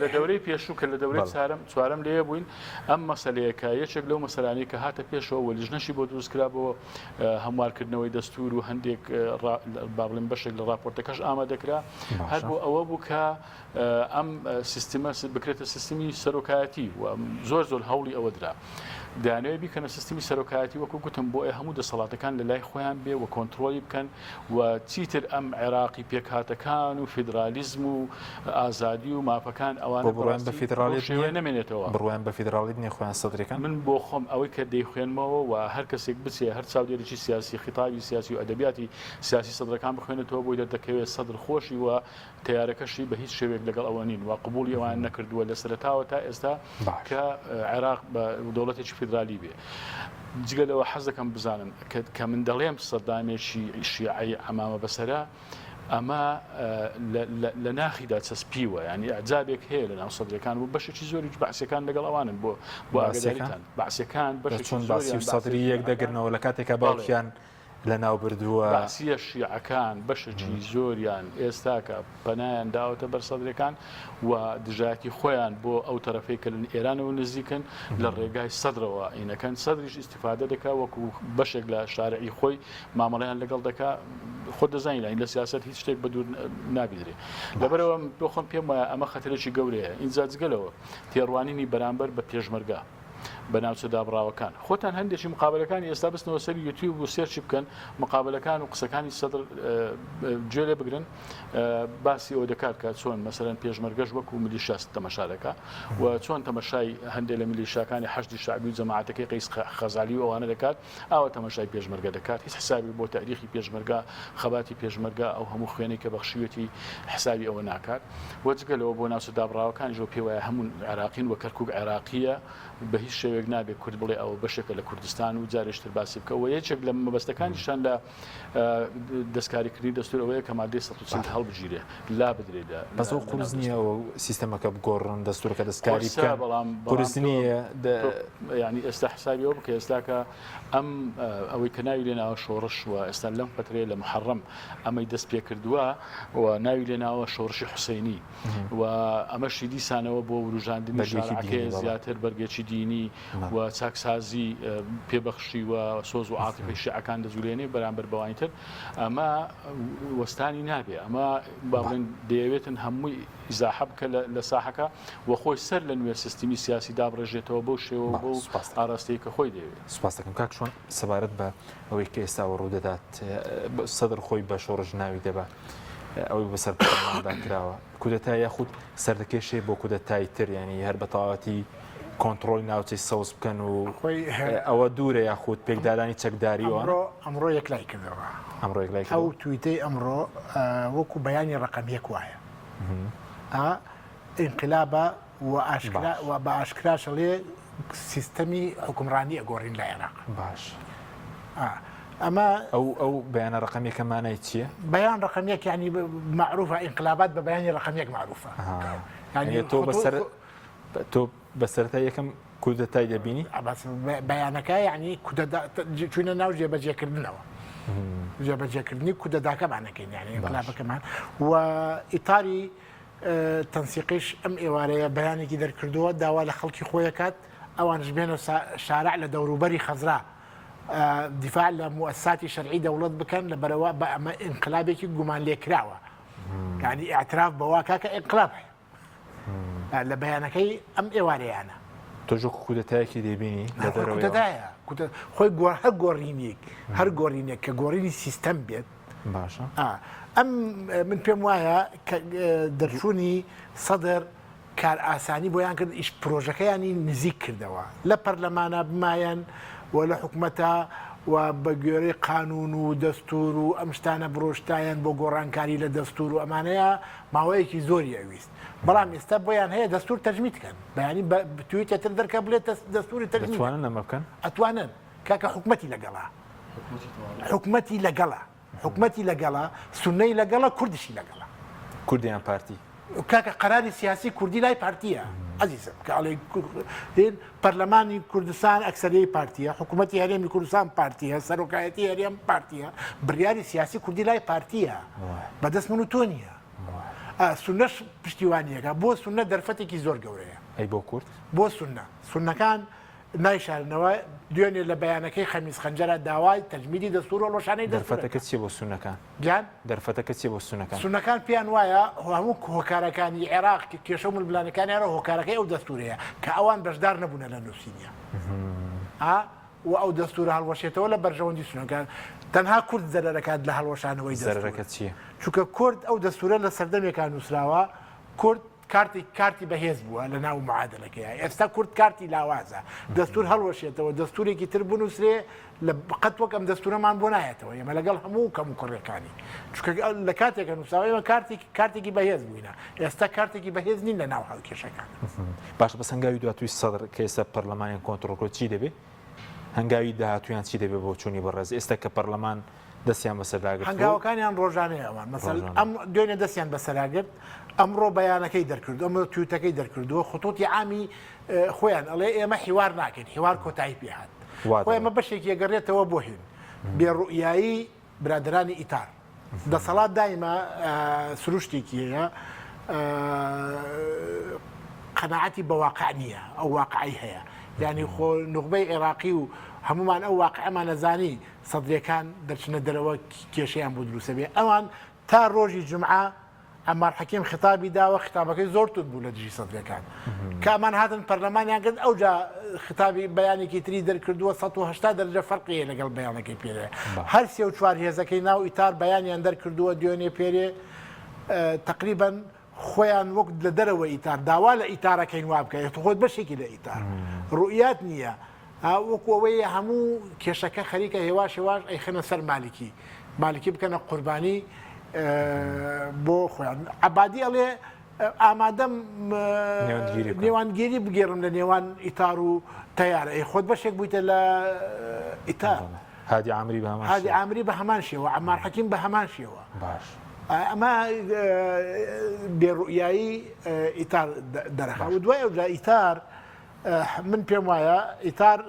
لە دەورەی پێشوو کە لە دەورەی چوارەم لێ بووین ئەم مەسەلەیەکە یەکێک لەو مەسەلانەی کە هاتە پێشەوە و لیژنەشی بۆ دروستکرا بۆ هەموارکردنەوەی دەستور و هەندێک با بڵێن بەشێک لە راپۆرتەکەش ئامادەکرا هەر بۆ ئەوە بوو کە ئەم سیستمە بکرێتە سیستمی سەرۆکایەتی و زۆر زۆر هەوڵی ئەوە درا دانەوێت بیکەنە سیستمی سەرۆکایەتی وەکو گوتم بۆ هەموو دەسەڵاتەکان لە لای خۆیان بێ و کۆنتترۆلی بکەن و چیتر ئەم عێراقی پێکهاتەکان و فیدرالیزم و ئازادی و مافەکان ئەوانە بڕوان بە فیدراالی نامێنێتەوە بڕوان بە فیدراالی نیە خۆیان سەدرەکان من بۆ خۆم ئەوەی کە دەیخوێنمەوە و هەر کەسێک بچێ هەر چاودێرێکی سیاسی خیتابی سیاسی و ئەدەبیاتی سیاسی سەدرەکان بخوێنێتەوە بۆی دەردەکەوێت سەدر خۆشی و تیارەکەشی بە هیچ شێوێک لەگەڵ ئەوە نین و قبولی ئەوان نەکردووە لە سەرتاوە تا ئێستا کە عێراق بە دەوڵەتێکی فیدرالی بێ جگە لەوە حەز دەکەم بزانن کە من دەڵێم سەدامێکی شیعی ئەمامە بەسەرا ئەمە لە ناخیدا چەسپیوە ینی ئەعجابێک هەیە لە ناو سەدرەکان و بەشێکی زۆری بەعسیەکان لەگەڵ ئەوانن بۆ ئاگاداریتان بەعسیەکان چۆن باسی سەدری یەک دەگرنەوە لە کاتێکە باوکیان لە ناو بردووە باسیە شیعەکان بەشێکی زۆریان ئێستاکە پەنایان داوەتە بەر سەدرەکان و دژایەتی خۆیان بۆ ئەو تەرەفەی کە لە ئێرانەوە نزیکن لە ڕێگای سەدرەوە ئینەکەن سەدریش ئیستیفادە دەکا وەکو بەشێک لە شارعی خۆی مامەڵەیان لەگەڵ دەکا خۆ دەزانین لە سیاست هیچ شتێک بە دوور نابیدرێ لەبەرەوە بۆ خۆم پێم وایە ئەمە خەتەرێکی گەورەیە ئینجا جگەلەوە تێڕوانینی بەرامبەر بە پێشمەرگا بە ناوچە دابڕاوەکان خۆتان هەندێکی مقابلەکانی ئێستا بستنەوە سەر یوتیوب و سێرچی بکەن مقابلەکان و قسەکانی سەدر گوێ لێ بگرن باسی ئەوە دەکات کە چۆن مەسەرەن پێشمەرگەش وەکو میلیشیا تەمەشا دەکات و چۆن تەمەشای هەندێک لە میلیشیاکانی حەشدی شعبی و جەماعەتەکەی قەیس خەزالی و ئەوانە دەکات ئاوە تەمەشای پێشمەرگە دەکات هیچ حسابی بۆ تاریخی پێشمەرگا خەباتی پێشمەرگا ئەو هەموو خوێنەی کە بەخشیوەتی حسابی ئەوە ناکات وەجگەلەوە بۆ ناوچە دابڕاوەکان ژۆ پێ وایە هەموو عێراقین وە کەرکووک عێراقیە بە هیچ شێوێک نابێت کورد بڵێ ئەوە بەشێکە لە کوردستان و جارێشتر باسی بکە و یەکێک لە مەبەستەکانیشان لە دەستکاریکردنی دەستور ئەوەیە کە مادەی 130 هەڵبژیرێ لا بدرێدا بەس ئەو قورس نییە و سیستەمەکە بگۆڕن دەستورەکە دەستکاری بکەن قورس نییە ینی ئێستا حسابی ئەوە بکە ئێستاکە ئەم ئەوەی کە ناوی لێناوە شۆڕش و ئێستا لەم پەترێ لە محەڕەم ئەمەی دەست پێ کردووە و ناوی لێناوە شۆڕشی حوسەینی و ئەمەشی دیسانەوە بۆ وروژاندنی شارعەکەی زیاتر بەرگێکی دینی و چاکسازی پێبەخشی و سۆز و عاتیفەی شیعەکان دەجوولێنێ بەرامبەر بەوانیتر ئەمە وەستانی نابێ ئەمە با بڵێن دەیەوێتن هەمووی ئیزاحە بکە لە ساحەکە و خۆی سەر لە نوێ سیستمی سیاسی دابڕێژێتەوە بۆ شێوە بۆ ئاراستەی کە خۆی دەوێت سوپاس دەکەم کاک چۆن سەبارەت بە ئەوەی کە ئێستاوە ڕوودەدات سەدر خۆی بە شۆڕژ ناوی دەبە ئەوەی بەسەر پەرلەماندا کراوە کودەتا یاخود سەردەکێشێ بۆ کودەتای تر ینی هەر بە تەواوەتی کۆنتترۆلی ناوچەی سەوز بکەن و ئەوە دوورە یاخود پێکدادانی چەکداریەوە ئەمڕۆ یەکلای کردەوە ئەمڕۆ یەکلای ئەو تویتەی ئەمڕۆ وەکو بەیانی ڕقەمیەک وایە ئینقلابە و بە ئاشکراشەڵێ سیستەمی حکومڕانی ئەگۆڕین لە عێراق باش ئەمە ئەو بەیانە ڕقەمیەکەمانای چییە؟ بەیان ڕقەمیەک ینی معروفە ئینقلابات بە بەیانی ڕقەمیەک معروفە تۆ بەسەرتا یەکەم کودەتای دەبینی؟ بەیانەکە یعنی چوونە ناو جێبەجێکردنەوە جێبەجێکردنی کودەداکەمانەکەین یعنی ئینقلابەکەمان و ئیتاری تەنسیقیش ئەم ئێوارەیە بەیانێکی دەرکردووە داوا لە خەڵکی خۆیەکات ئەوانش بێنە شارع لە دەوروبەری خەزرا دیفاع لە مؤسساتی شەرعی دەوڵەت بکەن لە بەرەوە بە ئەمە ئینقلابێکی گومان لێکراوە یعنی ئاعتراف بەوا کاکە ئینقلاب لە بەیانەکەی ئەم ئێوارەیانە تۆژۆ کودەتایەکی دەبینی لە دەرەوەیە خۆی هەر گۆڕینێک هەر گۆڕینێک کە گۆڕینی سیستەم بێت باشە ئەم من پێم وایە کە دەرچوونی سەدر کار ئاسانی بۆیان کرد ئیش پرۆژەکەیانی نزیک کردەوە لە پەرلەمانە بمایەن و لە حکوومەتە و بە گوێرەی قانون و دەستور و ئەم شتانە بڕۆشتایان بۆ گۆڕانکاری لە دەستور و ئەمانەیە ماوەیەکی زۆری ئەویست بەڵام ئێستا بۆیان هەیە دەستور تەرجمیت بکەن بەیانی تویتر دەرکە بڵێت دەستوری تەرجمیتوانن ئەمە بکەن ئەتوانن کاکە حکوومەتی لەگەڵا حکوومەتی لەگەڵا سونەی لەگەڵا کوردشی لەگەڵا کوردیان پارتی کاکە قەراری سیاسی کوردی لای پارتیە عزیزم کە پەرلەمانی کوردستان ئەکسەرەی پارتیە حکوومەتی هەرێمی کوردستان پارتیە سەرۆکایەتی هەرێم پارتیە بڕیاری سیاسی کوردی لای پارتیە بەدەست من و تۆ نییە سونەش پشتیوانیەکە بۆ سونە دەرفەتێکی زۆر گەورەیە ئەی بۆ کورد بۆ سونەکان نایشارنەوە دوێنێ لە بەیانەکەی خەمیس خەنجەرە داوای تەجمیدی دەستور و ڕۆشانەی دەرفەتەکە چیە بۆ سونەکان گیان دەرفەتەکە چیە بۆ سونەکان سونەکان پێیان وایە هەموو هۆکارەکانی عێراق کێشە و ملبلانەکانیانە هۆکارەکەی ئەو دەستورەیە کە ئەوان بەشدار نەبوونە لە نووسینە و ئەو دەستورە هەڵوەشێتەوە لە بەرژەوەندی سونەکان تەنها کورد زەرەکات لە هەڵوەشانەوەی زەرەکە چییە؟ چونکە کورد ئەو دەستورە لە سەردەمێکان نووسراوە کورد کارتی بەهێز بووە لە ناو معادلەکەی ئێستا کورد کارتی لاوازە دەستور هەڵوەشێتەوە دەستورێکی تر بنووسرێ لە قەت وەک ئەم دەستورەمان بۆ نایەتەوە ئێمە لەگەڵ هەموو کەم و کوڕەکانی چونکە لە کاتێکە نووسراوە ئێمە کارتێکی بەهێز بووینە ئێستا کارتێکی بەهێز نین لە ناو هەڵکێشەکان باش بەس هەنگاوی دواتوی سەدر کە ئێستا پەرلەمانیان کۆنتڕۆڵ چی دەبێت هەنگاوی داهاتویان چی دەبێت بۆ چوونی بەڕێز ئێستا کە پەرلەمان دەستیان بەسەرداگرت هەنگاوەکانیان ڕۆژانەیە ئەوان مەسەل ئەم دوێنێ دەستیان بەسەراگرت ئەمڕۆ بەیانەکەی دەرکرد ئەمە تویتەکەی دەرکردووە خطوتی عامی خۆیان ئەڵێ ئێمە حیوار ناکەین حیوار کۆتایی پێهات خۆ ئێمە بەشێکی ئەگەڕێتەوە بۆ هین بێڕوئیایی برادرانی ئیتار دەسەڵات دایمە سروشتێکی هەیە قەناعەتی بە واقع نییە ئەو واقعی هەیە یعنی خۆ نوخبەی عێراقی و هەمومان ئەو واقعەمان نەزانی سەدرەکان دەچنە دەرەوە کێشەیان بۆ دروستە بێ ئەوان تا ڕۆژی جمعە عمار حەکیم خطابی داوە خطابەکەی زۆر توت بوو لە دژی سەدرەکان کامان هاتن پەرلەمانیان کرد ئەوجا خطابی بەیانێکی تری دەرکردووە 180 دەرەجە فەرقیە لەگەڵ بەیانەکەی پێرێ هەر سێ و چوار هێزەکەی ناو ئیتار بەیانیان دەرکردووە دوێنێ پێرێ تقریبا خۆیان وەک لە دەرەوە ئیتار داوا لە ئیتارەکەین وا بکەیت خۆت بەشێکی لە ئیتار ڕوئیات نییە وەکوەوەی هەموو کێشەکە خەریکە هێواش هێواش ئەیخەنە سەر مالکی بکەنە قوربانی بۆ خۆیان عەبادی ئەڵێ ئامادەم نێوانگیری بگێڕم لە نێوان ئیتار و تەیارە ئەی خۆت بەشێک بوویتە لە ئیتار هادی عامری بە هەمان شێوە عمار حەکیم بە هەمان شێوە باش ئەمە بێڕوئیایی ئیتار دەرەخا و دوای ئەوجا ئیتار من پێم وایە ئیتار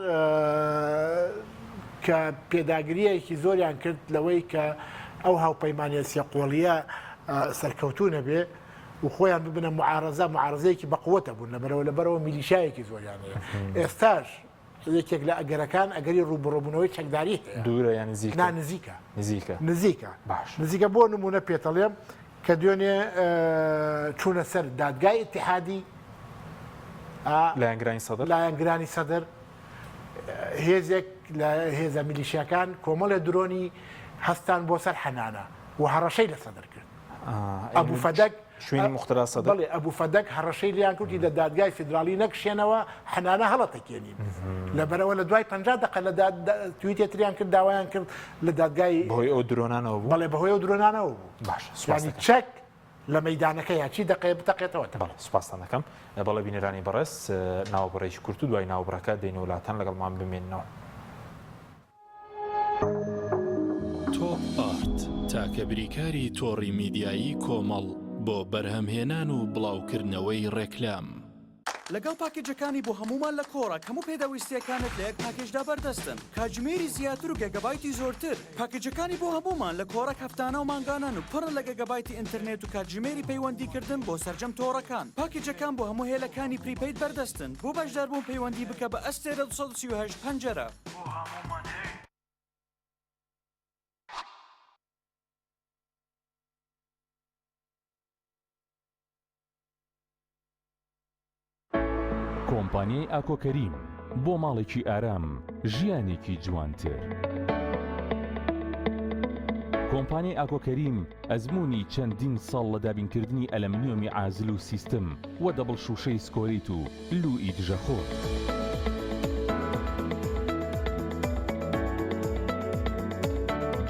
کە پێداگریەکی زۆریان کرد لەوەی کە ئەو هاوپەیمانیە سێقۆڵیە سەرکەوتوو نەبێ و خۆیان ببنە معارەزەیەکی بەقووەتە بوون لەبەرەوە میلیشایەکی زۆریان هەیە ئێستاش یەکێک لە ئەگەرەکان ئەگەری ڕووبڕۆبوونەوەی چەکداری هەیە دوورە یان نزیکە بۆ نمونە پێتەڵێم کە دوێنێ چوونە سەر دادگای ئیتیحادی لایەنگرانی سەدر هێزێک لە هێزە میلیشیەکان کۆمەڵە درۆنی هەستان بۆ سەر حەنانە و هەڕەشەی لە سەدر کرد ئەبوو فەدەک شوێنی مخترا سەدر بەڵێ ئەبوو فەدەک هەڕەشەی لیان کردی لە دادگای فیدرالی نەکشێنەوە حەنانە هەڵەتەکێنین لەبەرەوە لە دوای 50 دقە لە تویتێتریان کرد داوایان کرد لە دادگای بەهۆی ئەو درۆنانەوە بوو بەڵێ بەهۆی ئەو درۆنانەوە بوو ینی چەک لە مەیدانەکە یاچی دقەیە بتەقێتەوە سوپاسان دەکەم بەڵێ بینەرانی بەڕێز ناوبڕێکی کورت و دوای ناوبڕەکە دێنە وڵاتان لەگەڵمان بمێننەوە تۆپ ئارت تاکە بریکاری تۆڕی میدیایی کۆمەڵ بۆ بەرهەمهێنان و بڵاوکردنەوەی ڕێکلام لەگەڵ پاکێجەکانی بۆ هەمومان لە کۆڕە هەموو پێداویستیەکانت لە یەک پاکێجدا بەردەستن کاتژمێری زیاتر و گەگەبایتی زۆرتر پاکێجەکانی بۆ هەمومان لە کۆڕە هەفتانە و مانگانان و پڕ لە گەگەبایتی ئینترنێت و کاتژمێری پەیوەندیکردن بۆ سەرجەم تۆڕەکان پاکێجەکان بۆ هەموو هێلەکانی پریپەید بەردەستن بۆ بەشداربوون پەیوەندی بکە بە ئەستێرە 238 پەنجەرە کۆمپانیای ئاکۆکەریم بۆ ماڵێکی ئارام ژیانێکی جوانتر. کۆمپانیای ئاکۆکەریم ئەزمموی چەندین ساڵ لە دابینکردنی ئەلەمنیۆمی ئازل و سیستم و دەبڵ شوشەی سکۆریت و لوئی دژەخۆر.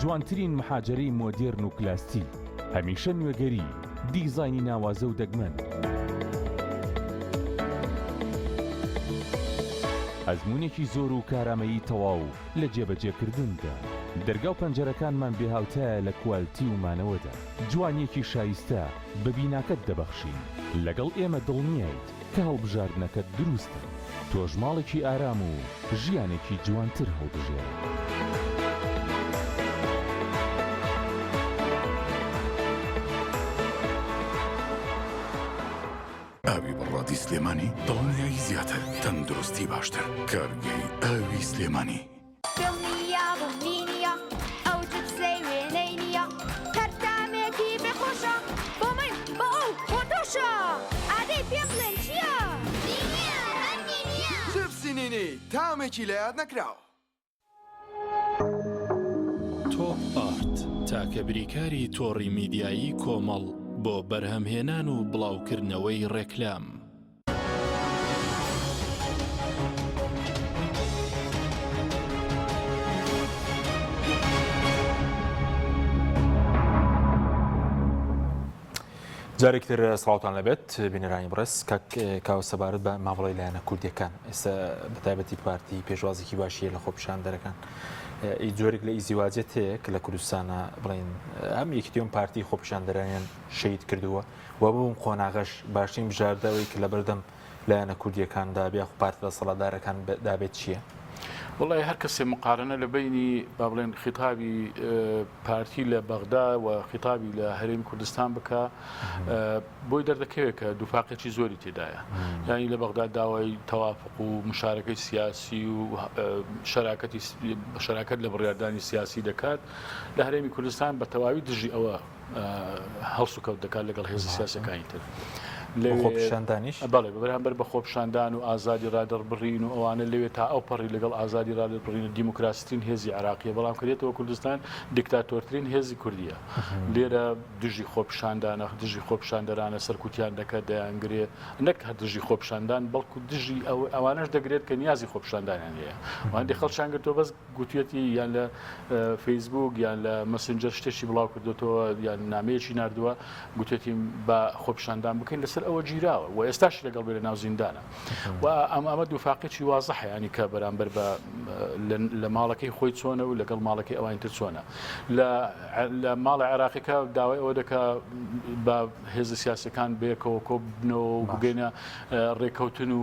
جوانترین مەحاجەرەی مۆدێرن و کلاستی هەمیشە نوێگەری دیزاینی ناوازە و دەگمەن. ئەزمونێکی زۆر و کارامەیی تەواو لە جێبەجێکردندا دەرگا و پەنجەرەکانمان بێهاوتایە لە کوالتی و مانەوەدا جوانیەکی شایستە بە بیناکەت دەبەخشین لەگەڵ ئێمە دڵنیایت کە هەڵبژاردنەکەت دروستە تۆش ماڵێکی ئارام و ژیانێکی جوانتر هەڵبژێرە. ئاوی بەڕادی سلێمانی دڵنیایی زیاتر تەندروستی باشتر کارگەی ئاوی سلێمانی دڵنیا بڵنینیە ئەو جبسەی وێنەی نییە هەرتامێکی بخۆشە بۆ من بۆ ئەو بۆ تۆشە ئادەی پێم بڵێن چییە؟ جبسی نینی تامێکی لە یاد نەکراوە. تۆپ ئارت تاکە بریکاری تۆڕی میدیایی کۆمەڵ بۆ بەرهەمهێنان و بڵاوکردنەوەی ڕێکلام. جارێکتر سڵاوتان لەبێت بینەرانی بڕێز کاو سەبارەت بە ماوەڵی لایەنە کوردیەکان ئێستا بەتایبەتی پارتی پێشوازێکی باشیە لە خۆپیشاندەرەکان جۆرێک لە ئیزیواجێت هەیە کە لە کوردستانە بڵین ئەم یەکیتیۆم پارتی خۆپیشاندەرانیان شەید کردووە و بووم قۆناغەش باشترین بژاردەوەی کە لە بەردەم لایەنە کوردیەکاندا بیا پارتی لە سەڵاتدارەکان دابێت چییە؟ وڵی هەر کەسێ مقارنە لە بینی با بڵێن خیتابی پارتی لە بەغدا و خیتابی لە هەرێمی کوردستان بکە بۆی دەردەکەوێت کە دووفاقێکی زۆری تێدایە یانی لە بەغدا داوای تەوافق و مشارەکەی سیاسی و شەراکەت لە بڕیاردانی سیاسی دەکات لە هەرێمی کوردستان بە تەواوی دژی ئەوە هەڵس و کەوت دەکات لەگەڵ هێزی سیاسەکانی تر خۆپیشاندانیش بەڵێ بەرامبەر بە خۆپیشاندان و ئازادی ڕادەربڕین و ئەوانە لەوێ تا ئەو پەڕی لەگەڵ ئازادی ڕادەربڕین و دیموکراسیترین هێزی عراقیە بەڵام کردێتەوە کوردستان دیکتاتۆرترین هێزی کوردیە لێرە دژی خۆپیشاندانە دژی خۆپیشاندەرانە سەرکوتیان دەکات دەیانگرێ نەک هەر دژی خۆپیشاندان بەڵکو دژی ئەوانەش دەگرێت کە نیازی خۆپیشاندانیان هەیە وان خەڵکیان گرتووە بەس گوتوێتی یان لە فەیسبوک یان لە مەسنجەر شتێکی بڵاو کردوتەوە یان نامەیەکی نردووە گوتێتی بە خۆپیشاندان بکەین لەسەر ئەوە گیراوە و ئێستاش لەگەڵ بێ لە ناو زیندانە و ئەمە دووفاقێکی وازەح ینی کە بەرامبەر بە لە ماڵەکەی خۆی چۆنە و لەگەڵ ماڵەکەی ئەوانتر چۆنە لە ماڵە عێراقیەکە داوای ئەوە دەکا بە هێز سیاسەکان بێکەوە کۆ بنەوە و بگەینە ڕێکەوتن و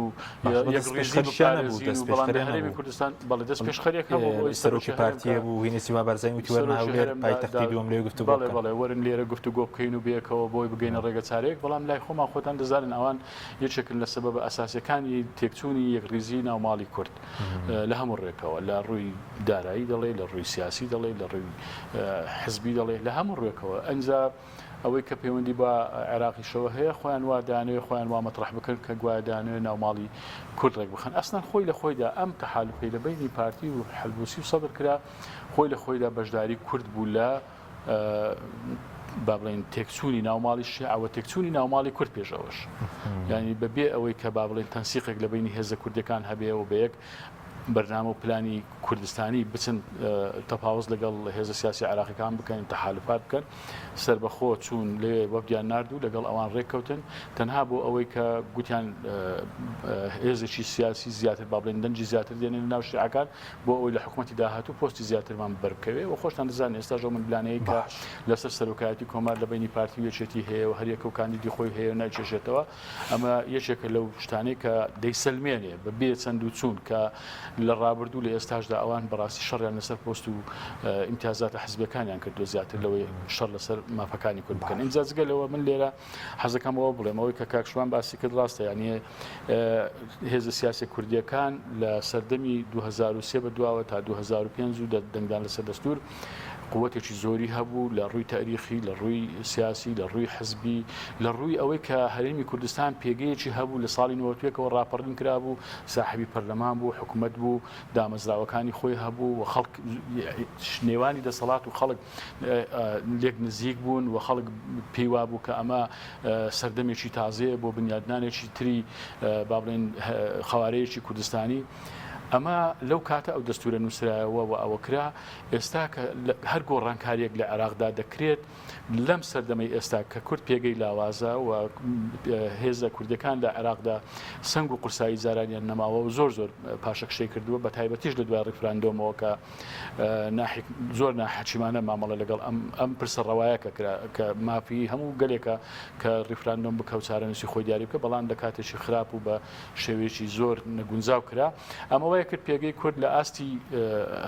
هەرێمی کوردستان بەڵێ دەست پێشخەریەکە سەرۆکی پارتیە بوو هینی سیما بەرزانی وتی وەرن هەولێر پایتەختی دووەم لێ گفتوگۆ بڵێ وەرن لێرە گفتوگۆ بکەین و بێکەوە بۆی بگەینە ڕێگە چارەیەک بەڵام لای خۆمان خۆتان دەزانن ئەوان یەکێکن لە سەبەبە ئەساسیەکانی تێکچوونی یەکریزی ناوماڵی کورد لە هەموو ڕێکەوە لە ڕووی دارایی دەڵێ لە ڕووی سیاسی دەڵێ لە ڕووی حزبی دەڵێ لە هەموو ڕێکەوە ئەنجا ئەوەی کە پەیوەندی بە عێراقیشەوە هەیە خۆیان وا دانوێ خۆیان وا مەطرح بکەن کە گوایدانوێ ناوماڵی کورد ڕێک بخەن ئەسنان خۆی لە خۆیدا ئەم تەحالوفەی لە بینی پارتی و حەلبوسی سەدر کرا خۆی لە خۆیدا بەشداری کورد بوو لە با بڵێن تێکچوونی ناوماڵی شیعەوە تێکچوونی ناوماڵی کورد پێشەوەش ینی بەبێ ئەوەی کە با بڵێن تەنسیقێک لە بینی هێزە کوردەکان هەبێەوە بە یەک بەرنامە و پلانی کوردستانی بچن تەپاوز لەگەڵ هێزە سیاسی عراقیەکان بکەن تەحالوفات بکەن سربەخۆ چوون لێ وەبگیان نردوو لەگەڵ ئەوان ڕێککەوتن تەنها بۆ ئەوەی کە گوتیان هێزێکی سیاسی زیاتر با بڵێن دەنجی زیاتر دێنێن ناو شیعەکان بۆ ئەوەی لە حکوومەتی داهاتوو پۆستی زیاترمان بەربکەوێ و خۆشتان دەزانن ئێستاژە من پلانەیە کە لەسەر سەرۆکایەتی کۆمار لە بینی پارتی یەکێتی هەیە و هەر یەکە و کاندیدی خۆی هەیە و ناچێشێتەوە ئەمە یەکێکە لەو شتانەی کە دەیسەلمێنێ بەبێ چەند و چوون کە لە ڕابردوو لە ئێستاشدا ئەوان بەڕاستی شەڕیان لەسەر پۆست و ئیمتیازاتە حزبەکانیان کردو زیاتر لەوەی شەڕ لەسەر مافەکانی کورد بکەن ئینجا جگەلەوە من لێرە حەزەکەمەوە بڵێم ئەوەی کە کاکشوان باسی کرد ڕاستە یعنی هێزە سیاسی کوردیەکان لە سەردەمی 2003 بەدواوە تا 2005 و دەنگدان لەسەر دەستور قوتێکی زۆری هەبوو لە ڕووی تاریخی لە ڕووی سیاسی لە ڕووی حزبی لە ڕووی ئەوەی کە هەرێمی کوردستان پێگەیەکی هەبوو لە ساڵی 91ەوە ڕاپەڕین کرابوو ساحبی پەرلەمان بوو حکوومەت بوو دامەزراوەکانی خۆی هەبوو و خەڵک نێوانی دەسەڵات و خەڵک لێک نزیک بوون و خەڵک پێی وابوو کە ئەمە سەردەمێکی تازەیە بۆ بنیادنانێکی تری با بڵێن خەوارەیەکی کوردستانی ئەمە لەو کاتە ئەو دەستورە نووسرایەوە و ئەوە کرا ئێستا کە هەر گۆڕانکاریەک لە عێراقدا دەکرێت لەم سەردەمەی ئێستا کە کورد پێگەی لاوازە و هێزە کوردەکان لە عێراقدا سنگ و قورسایی زارانیان نەماوە و زۆر پاشەکشەی کردووە بە تایبەتیش لە دوای ڕیفراندۆمەوە کە زۆر ناحەچیمانە مامەڵە لەگەڵ ئەم پرسە ڕەوایەکە کە مافی هەموو گەلێکە کە ڕیفراندۆم بکەوت چارەنووسی خۆی دیاری بکە بەڵام لە کاتێکی خراپ و بە شێوەیەکی زۆر نەگونجاو کرا ئەمەوەیە کرد پێگەی کورد لە ئاستی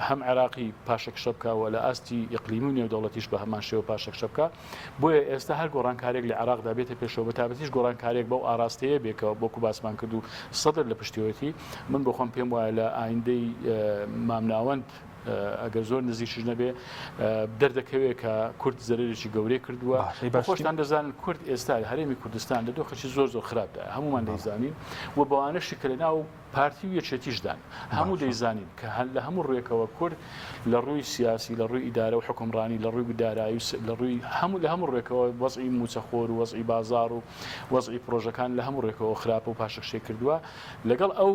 هەم عێراقی پاشەکشە بکەوە لە ئاستی ئیقلیمی و نێودەوڵەتیش بە هەمان شێوە پاشەکشە بکە بۆیە ئێستا هەر گۆڕانکارێک لە عێراقدا بێتە پێشەوە بە تایبەتیش گۆڕانکارێک بەو ئاراستەیە بێکەوە بۆکو باسمان کرد و سەدر لە پشتیوەتی من بۆ خۆم پێم وایە لە ئایندەی مامناوەند ئەگەر زۆر نزیکش نەبێ دەردەکەوێت کە کورد زەرێکی گەورەی کردووە خۆشتان دەزانن کورد ئێستا هەرێمی کوردستان لە دۆخەشی زۆر خراپدا هەمومان دەیزانین و بەوانەشی کە لە ناو پارتی و یەکێتیشدان هەموو دەیزانین کە لە هەموو ڕوێکەوە کورد لە ڕووی سیاسی لە ڕووی ئیدارە و حکومڕانی لە ڕووی دارایی لە ڕووی لە هەموو ڕێکەوە وەزعی موچەخۆر و وەزعی بازار و وەزعی پرۆژەکان لە هەموو ڕێکەوە خراپە و پاشەکشەی کردووە لەگەڵ ئەو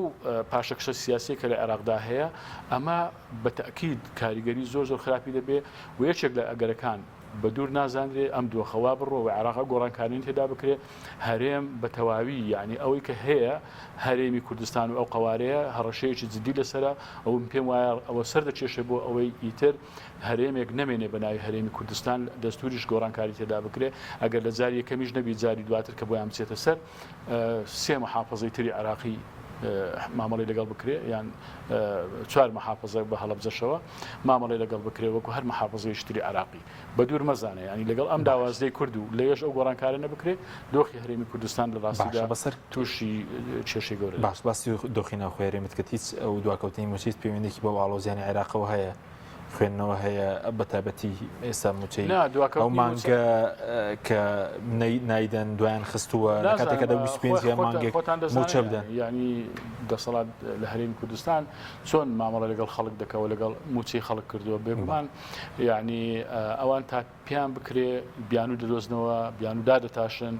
پاشەکشە سیاسی کە لە عێراقدا هەیە ئەمە بە تەکید کاریگەری زۆر خراپی دەبێ و یەکێک لە ئەگەرەکان بە دوور نازانرێ ئەم دۆخەوا بڕۆ و عێراق گۆڕانکارین تێدا بکرێت هەرێم بە تەواوی یعنی ئەوەی کە هەیە هەرێمی کوردستان و ئەو قوارەیە هەڕەشەیەکی جدی لەسرە ئەو پێم وایە ئەوە سەر دەچێشێ بۆ ئەوەی ئیتر هەرێمێک نەمێنێ بە ناوی هەرێمی کوردستان دەستوریش گۆڕانکاری تێدا بکرێت ئەگەر لە جاری یەکەمیش نەبی جاری دواتر کە بۆیان بچێتە سەر سێ محافەزەی تری عێراقی مامەڵی لەگەڵ بکرێ یان 4 محافظە بە هەڵەبجەشەوە مامەڵی لەگەڵ بکرێ وەکو هەر محافظەی شتری عراقی بە دوور مەزانە ینی لەگەڵ ئەم داوازدەی کورد و لەیەش ئەو گۆڕانکارە نەبکرێ دۆخی هەرێمی کوردستان لە ڕاستیدا بەسەر تووشی کێشەی گەورە باش باسی دۆخینە خوێرێمت کە هیچ ئەو دواکەوتنی موچیت پەیوەندێکی بە ئاڵۆزیانی عێراقەوە هەیە خوێندنەوە هەیە بەتابەتی ئێستا موچەی ئەو مانگە کە نایدەن دوایان خستووە لە کاتێکە دە 25 مانگێک موچە بدەن ینی دەسەڵات لە هەرێمی کوردستان چۆن مامەڵە لەگەڵ خەڵک دەکەوە لەگەڵ موچەی خەڵک کردووە بێگومان ینی ئەوان تا پیان بکرێ بیان و دەدۆزنەوە بیان و دادەتاشن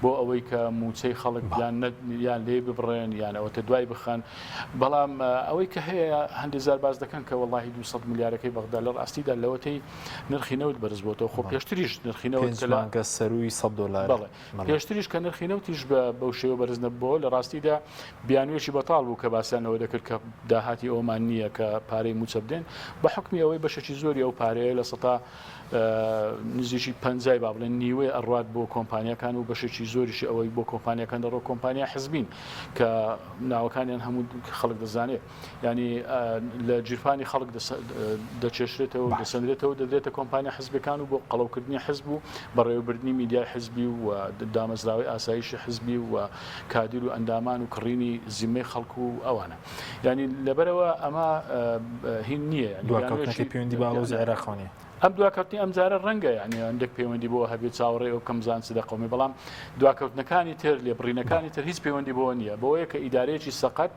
بۆ ئەوەی کە موچەی خەڵک یان لێ ببڕێن یان ئەوەتە دوای بخەن بەڵام ئەوەی کە هەیە هەندێک زار باز دەکەن کە وەڵاهی 200 میلیارەکەی بەغدا لە ڕاستیدا لەوەتەی نرخی نەوت بەرز بۆتەوە خۆ پێشتریش نرخی نەوت سەروی $100 پێشتریش کە نرخی نەوتیش بەو شێوە بەرز نەبووە لە ڕاستیدا بیانوێکی بەتاڵ بوو کە باسییانەوە دەکرد کە داهاتی ئەومان نییە کە پارەی موچە بدێن بە حکمی ئەوەی بەشێکی زۆری ئەو پارەیە لە سەتا نزیکی 50 با بڵێن نیوەی ئەڕات بۆ کۆمپانیەکان و بەشێکی زۆریشی ئەوەی بۆ کۆمپانیەکان دەڕۆ کۆمپانیا حزبین کە ناوەکانیان هەموو خەڵک دەزانێت ینی لە جیرفانی خەڵک دەچێشرێتەوە و دەسەندرێتەوە دەدرێتە کۆمپانیا حزبەکان و بۆ قەڵەوکردنی حزب و بەڕێوەبردننی میدیای حزبی و دامەزراوی ئاسایشی حزبی و کادیر و ئەندامان و کڕینی زیمەی خەڵک و ئەوانە ینی لەبەرەوە ئەمە هین نییە دوکەوتنەکەی پەیوەندی بە ئاڵۆزی عێراقەوە ئەم دواکەوتنی ئەمجارە ڕەنگە ینی هەندێک پەیوەندی بۆ هەبێت چاوەڕێ ئەو کەم زان سدە قومی بەڵام دواکەوتنەکانی تر لێبڕینەکانی تر هیچ پەیوەندی بۆ نییە بۆیە کە ئیدارەیەکی سەقەت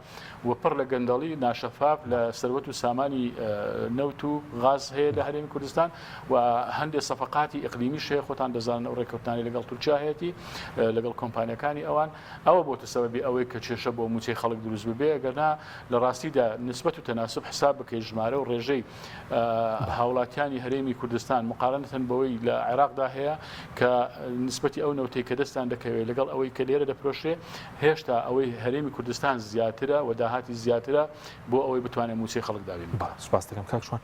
و پڕ لە گەندەڵی ناشەفاف لە سەروەت و سامانی نەوت و غاز هەیە لە هەرێمی کوردستان و هەندێک سەفقاتی ئیقلیمی شەیە خۆتان دەزانن ئەو ڕێکەوتانی لەگەڵ تورکیا هەیەی لەگەڵ کۆمپانیەکانی ئەوان ئەوە بۆتە سەبەبی ئەوەی کە کێشە بۆ موچەی خەڵک دروست ببێ ئەگەرنا لە ڕاستیدا نسبەت و تەناسب حساب بکەی ژمارە و ڕێژەی هاوڵاتیانی هەرێمی کوردستان مقارنەتەن بەوەی لە عێراقدا هەیە کە نسبەتی ئەو نەوتەی کە دەستان دەکەوێت لەگەڵ ئەوەی کە لێرە دەپرۆشێ هێشتا ئەوەی هەرێمی کوردستان زیاترە و داهاتی زیاترە بۆ ئەوەی بتوانێت موچەی خەڵک دابێت سپاس دەکەم کاک چۆن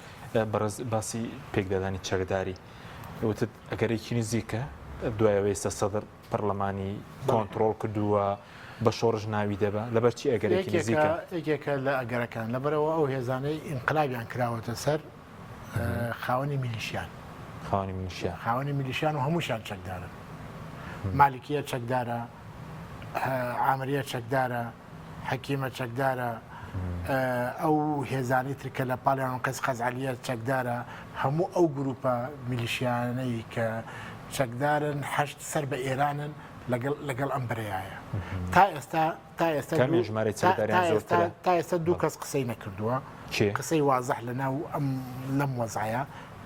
بەڕێز باسی پێکدادانی چەکداری وتت ئەگەرێکی نزیکە دوایەوەی ئێستا سەدر پەرلەمانی کۆنتڕۆڵ کردووە بە شۆڕژ ناوی دەبە لەبەر چی ئەگەرێکی نزیکە یەکێکە لە ئەگەرەکان لەبەرەوە ئەو هێزانەی ئینقلابیان کراوەتە سەر خاوەنی میلیشیان خاوەنی میلیشیان و هەمووشان چەکدارن مالکیە چەکدارە عامریە چەکدارە حەکیمە چەکدارە ئەو هێزانی ترکە لە پاڵیان قەز قەزعەلیە چەکدارە هەموو ئەو گروپە میلیشیانەی کە چەکدارن هەشت سەر بە ئێرانن لەگەڵ ئەم بەرەیایە تا ئێستا دوو کەس قسەی نەکردووە قسەی وازەح لە ناو لەم وەزعەیە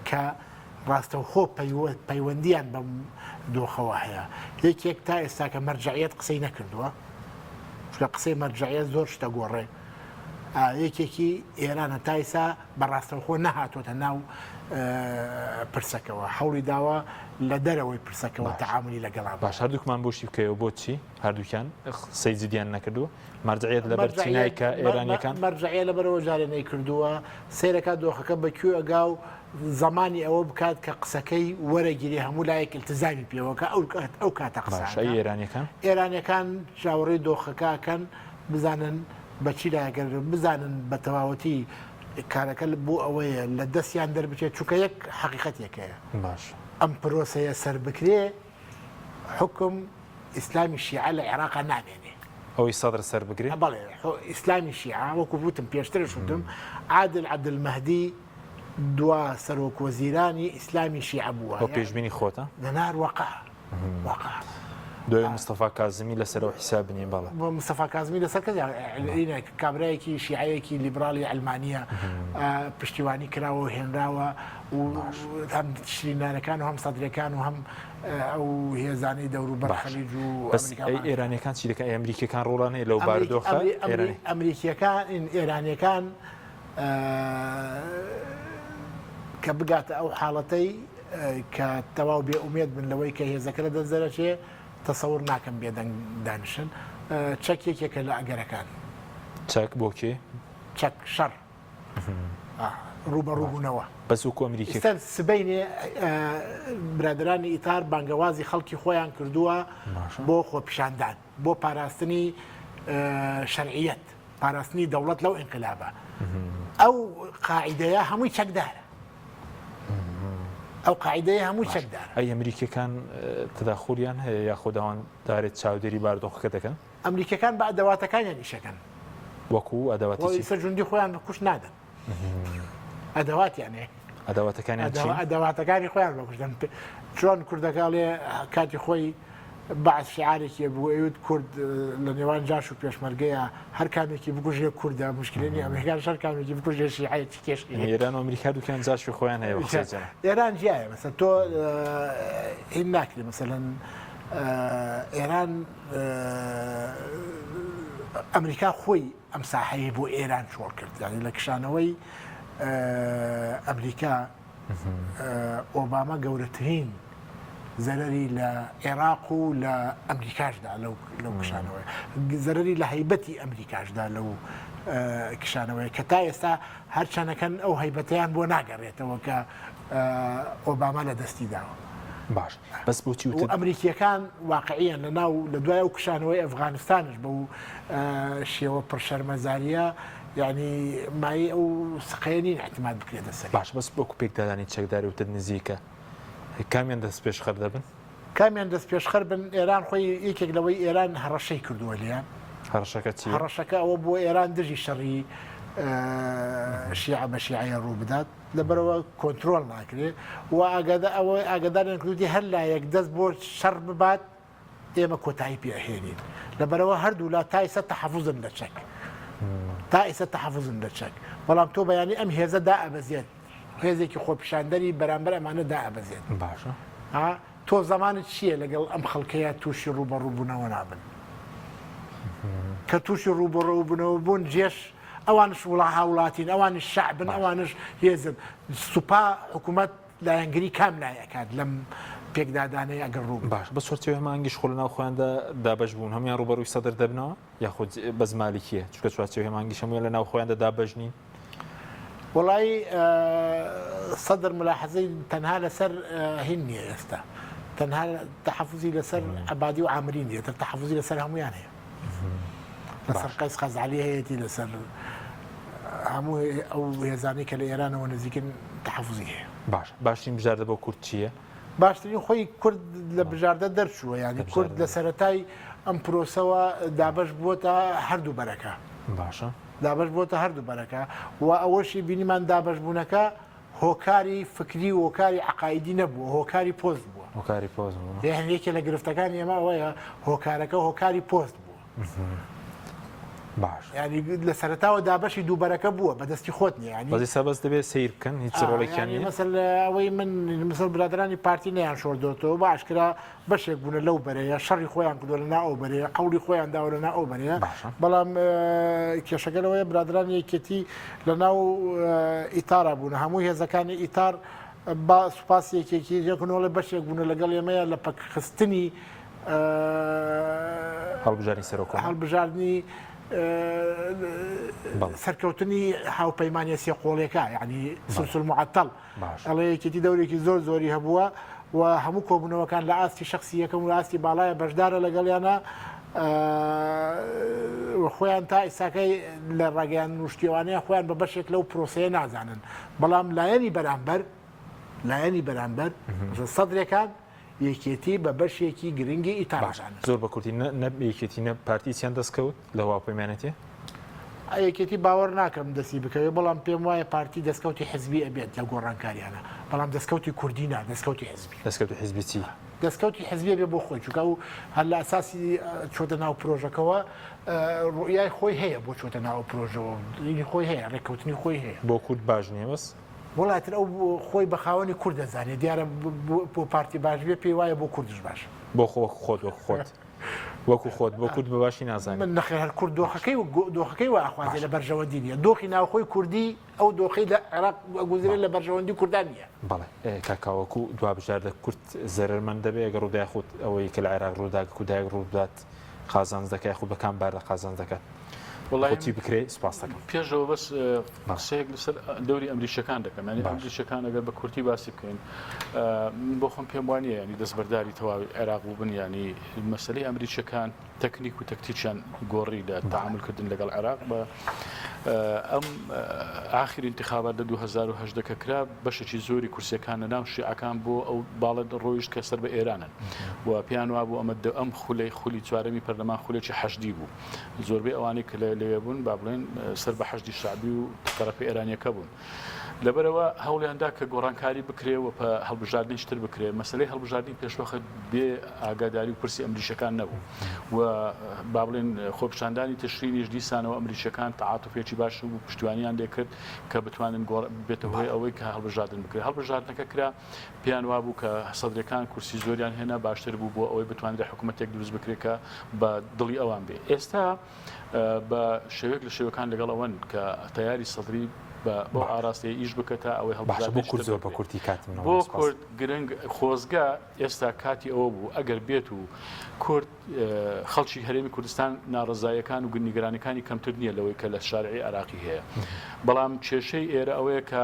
کە ڕاستەوخۆ پەیوەندیان بەم دۆخەوە هەیە یەکێک تا ئێستا کە مەرجعیەت قسەی نەکردووە لە قسەی مەرجعیەت زۆر شتە گۆڕێ یەکێکی ئێرانە تایسا بەڕاستەوخۆ نەهاتۆتە ناو پرسەکەەوە هەوڵی داوە لە دەرەوەی پرسەکەەوە تەعاملی لەگەڵا باش هەردووکمان بۆشی بکەوە بۆچی هەردووکیان سەی جدیان نەکردو مەرجعیەت لەبەر چینایکە ئێرانیەکان مەرجعیە لەبەرەوە جارێ نەیکردووە سیرەکە دۆخەکە بەکوێ ئەگا و زمانی ئەوە بکات کە قسەکەی وەرەگیری هەموو لایەک ئیلتزامی پێوەکە ئەو کاتە قسە ئێرانیەکان چاوەڕێی دۆخەکەکەن بزانن بەچی لاگەر بزانن بە تەواوەتی کارەکە بۆ ئەوەیە لە دەستیان دەربچێت چووکە یەک حەقیقەتێکەیە باش ئەم پرۆسەیە سەر بکرێ حکم ئیسلامی شیعە لە عێراقا نامێنێ ئەوەی سەدر سەر بگرێ بەڵێ ئیسلامی شیعە وەکو وتم پێشترش وتم عادل عەبدولمەهدی دوا سەرۆکوەزیرانی ئیسلامی شیعە بووە بۆ پێشبینی خۆتە نەنار وەقع دوای مستەفا کازمی لەسەرەوە حیساب بنێ بەڵێ مستەفا کازمی لەسەر کابرایەکی شیعەیەکی لیبرالی ئەلمانیە پشتیوانی کراوە و هێنراوە و هەم شرینانەکان و هەم سەدرەکان و هەم ئەو هێزانەی دەور و بەرخەلیج و ئێرانیەکان چی دەکەن ئەمریکیەکان ڕۆڵانەیە لەو بارودۆخە ئەمریکیەکان ئێرانیەکان کە بگاتە ئەو حاڵەتەی کە تەواو بێ ئومێد بن لەوەی کە هێزەکە لە دەستدەرەچێ تەسەور ناکەم بێدەنگ دانیشن چەک یەکێکە لە ئەگەرەکان چەک بۆ کێ چەک شەڕ ڕوبەڕووبوونەوە بەس وەکو ئەمریکی سبەینێ برادرانی ئیتار بانگەوازی خەڵکی خۆیان کردووە بۆ خۆپیشاندان بۆ پاراستنی شەرعیەت پاراستنی دەوڵەت لەو ئینقلابە ئەو قاعیدەیە هەمووی چەکدارە ئەو قاعیدەیە هەمووی چەکدارە. ئەی ئەمریکیەکان تداخوریان هەیە یاخۆ داواندارێت چاودێری بارودۆخەکە دەکەن ئەمریکەکان بە ئەدەواتەکانیان ئیشەکەن وەکو ئەدەواتی سەرجوندی خۆیان بەکوش نادەن ئەدەواتیانێ ئەدەواتەکانیان ئەدەواتەکانی خۆیان بەکوشدن چۆن کوردەکەڵێ کاتی خۆی بەعث شعارێکی بوو ئەوت کورد لە نێوان جاش و پێشمەرگەیە هەر کامێکی بگوژێ کووردە مشکلێنی ئەمریکان شەر کامێکی بگوژێ شیعەتی کێشی ئێران و ئەمریکا دووکیان جاشی خۆیان هەیە ئێران جیایە مەسەن تۆ هین ناکری مەسەلەن ئێران ئەمریکا خۆی ئەم ساحەیە بۆ ئێران شۆڵ کرد یعنی لە کشانەوەی ئەمریکا ئۆباما گەورەترین زەرەری لە عێراق و لە ئەمریکاشدا لەو کشانەوەی زەرەری لە هەیبەتی ئەمریکاشدا لەو کشانەوەی کە تا ئێستا هەرچەنەکەن ئەو هەیبەتیان بۆ ناگەڕێتەوە کە ئۆباما لە دەستی داوە. باش بەس بۆچی و ئەمریکیەکان واقعیان لە دوای ئەو کشانەوەی ئەفغانستانش بە و شێوە پرشەرمەزاریە یعنی مای ئەو سقێنین احتیمال بکرێتە سەر. باش بەس بۆکو پێکدادانی چەکداری وتر نزیکە کامیان دەست پێشخەر دەبن کامیان دەست پێشخەر بن ئێران خۆی یەکێک لەوەی ئێران هەڕەشەی کردووە لیان هەڕەشەکە چی هەڕەشەکە ئەوە بۆ ئێران دژی شەڕی شیعە بە شیعەیە ڕوو بدات لەبەرەوە کۆنتترۆل ناکرێت و ئەوەی ئاگداریان کردوتی هەر لایەک دەست بۆ شەڕ ببات ئێمە کۆتایی پێهێنین لەبەرەوە هەردوو لا تا ئێستا تەحەفوزن لە چەک تا ئێستا تەحەفوزن لە چەک بەڵام تۆ بەیانی ئەم هێزە دائەبەزێت هێزێکی خۆپیشاندەری بەرامبەر ئەمانە دائەبەزێت باشە تۆ زمانت چییە لەگەڵ ئەم خەڵکەیە تووشی ڕوبەڕووبوونەوە نابن کە تووشی ڕوبەڕووبوونەوە بوون جێش ئەوانش وڵا هاوڵاتین ئەوانش شعبن ئەوانش هێزن سوپا حکوومەت لایەنگری کام لایەکات لەم پێکدادانەی ئەگەر ڕوو باش بە سوەرچەوە هەمانگیش خۆ لە ناو خۆیاندا دابەش بوون هەمیان ڕوبەڕووی سەدر دەبنەوە یاخود بە زمالێکیە چونکە چوارچەوەی هەمانگیش هەموویان لە ناو خۆیاندا دابەژنین وڵی سەدر ملاحەزەی تەنها لەسەر هین نییە ئێستا تەنها تەحەفوزی لەسەر عەبادی و عامرین نیە تەحەفوزی لەسەر هەمویان هەیە لەسەر قەیس خەزعەلی هەیەتی لەسەر هەموو ئەو هێزانەی کە لە ئێرانەوە نزیکن تەحەفوزی هەیە باشترین بژاردە بۆ کورد چییە؟ باشترین خۆی کورد لە بژاردە دەرچووە ینی کورد لە سەرەتای ئەم پرۆسەوە دابەش بووە هەردوو بەرەکە باشە دابش بۆتە هەردوو بەرەکە و ئەوەشی بینیمان دابش بوونەکە هۆکاری فکری و هۆکاری عقایدی نەبووە هۆکاری پۆست بووە هۆکاری پۆست بووە هەندێکە لە گرفتەکان ئێمە ئەوەیە هۆکارەکە هۆکاری پۆست بووە باش ینی لە سەرەتاوە دابەشی دووبەرەکە بووە بەدەستی خۆت نیە ینی بەزی سەبەست دەبێت سیر بکەن هیچ ڕۆڵێکیان نیە مەسەل ئەوەی من مەسەل برادرانی پارتی نەیان شۆردۆتەوە باشکرا بەشێک بوونە لەو بەرەیە شەڕی خۆیان کردووە لە ناو بەرەیە قەولی خۆیان داوە لە ناو بەرەیە بەڵام کێشەکە لەوەیە برادرانی یەکێتی لە ناو ئیتارا بوون هەموو هێزەکانی ئیتار با سوپاس یەکێکی یەکونەوەڵە بەشێک بوونە لەگەڵ ئێمەیە لە پەکخستنی هەڵبژارنی سەرۆکۆ هەڵبژاردننی سەرکەوتنی هاوپەیمانە سێقۆڵێکە یعنی سلسل معتەڵ ئەڵێ یەکێتی دەورێکی زۆر زۆری هەبووە و هەموو کۆبوونەوەکان لە ئاستی شخصی یەکەم و ئاستی باڵایە بەشدارە لەگەڵیانە خۆیان تا ئیساکەی لە ڕاگەیان نوشتیوانەیە خۆیان بە بەشێک لەو پرۆسەیە نازانن بەڵام لایەنی بەرامبەر سەدرێکان یەکێتی بە بەشێکی گرنگی ئیتاژان زۆر بە کورتی یەکێتی پارتیسیان دەستکەوت لە هاوپەیمانەتی یەکێتی باوەڕ ناکەم دەستی بکەوێت بەڵام پێم وایە پارتی دەستکەوتی حزبی ئەبێت لە گۆڕانکاریانە بەڵام دەستکەوتی کوردی نا دەستکەوتی حزبی دەستکەوتی حزبی چی دەستکەوتی حزبی بێ بۆ خۆی چونکە و هەر لە ئەساسی چۆتە ناو پرۆژەکەەوە ڕوئای خۆی هەیە بۆ چۆتە ناو پرۆژەوە خۆی هەیە ڕێککەوتنی خۆی هەیە بۆ کورد باش نییە بەس وڵاتر ئەو خۆی بە خاوەنی کورد دەزانێت دیارە بۆ پارتی باش بێ پێی وایە بۆ کوردش باش بۆ خۆت وەکو خۆت بۆ کورد بە باشی نازانێت من نەخێر هەر کورد دۆخەکەی و ئاخوازێ لە بەرژەوەندی نیە دۆخی ناوخۆی کوردی ئەو دۆخەی لە عێراق گوزرێت لە بەرژەوەندی کوردان نیە بەڵێ کاکاوەکو دوا بژاردە کورد زەرمەند دەبێت ئەگەر ڕوودای خۆت ئەوەی کە لە عێراق ڕوودا کودایەک ڕوودات قازانز دەکای خۆ بەکام بارە قازانز دەکات خۆچی بکرێ سوپاس دەکەم. پێشەوە بەس قسەیەک لەسەر دەوری ئەمریکیەکان دەکەم، ینی ئەمریکیەکان ئەگەر بە کورتی باسی بکەین بۆ خۆم پێم وانە ینی دەستبەرداری تەواوی عێراق بووبن، ینی مەسلەی ئەمریکیەکان تەکنیک و تەکتیکیان گۆڕیدا تەعاملکردن لەگەڵ عێراق بە ئەم ئاخری انتخابات لە 2010 کە کرا بەشێکی زۆری کورسیەکان لەناو شیعەکان بۆ ئەو باڵە ڕۆیشت کە سەر بە ئێرانن و پێیان وا بوو ئەم خولی چوارەمی پەرلەمان خولێکی حەشدی بوو، زۆربەی ئەوانەی کە لەوێ بوون با بڵێن سەر بە حەشدی شعبی و تەرەفی ئێرانیەکە بوون. لەبەرەوە هەوڵیاندا کە گۆڕانکاری بکرێ و هەڵبژاردننی شتر بکرێ، مەسلەی هەڵبژاردننی پێشوەخت بێ ئاگاداری و پرسی ئەمریکیەکان نەبوو و با بڵێن خۆپیشاندانی تشرینیش دیسانەوە ئەمریکیەکان تەعاتوفێکی باش و پشتیوانیان لێکرد کە بتوانن بێتە هۆی ئەوەی کە هەڵبژاردن بکرێت. هەڵبژاردنەکە کرا پێیان وا بوو کە سەدرەکان کورسی زۆریان هێنا باشتر بوو بۆ ئەوەی بتوانێت حکوومەتێک دروست بکرێت کە بە دڵی ئەوان بێ. ئێستا بە شێوەیەک لە شێوەکان لەگەڵ ئەوەن کە تەیاری سەدری بۆ ئاراستەیە ئیش بکەتە ئەوەی هەڵبژاردن بۆ کورتی کاتم بۆ کورد گرنگ خۆزگا ئێستا کاتی ئەوە بوو ئەگەر بێت و کورد خەڵکی هەرێمی کوردستان ناڕزایەکان و گرنیگرانەکانی کەمتر نییە لەوەی کە لە شارعی عراقی هەیە، بەڵام کێشەی ئێرە ئەوەیە کە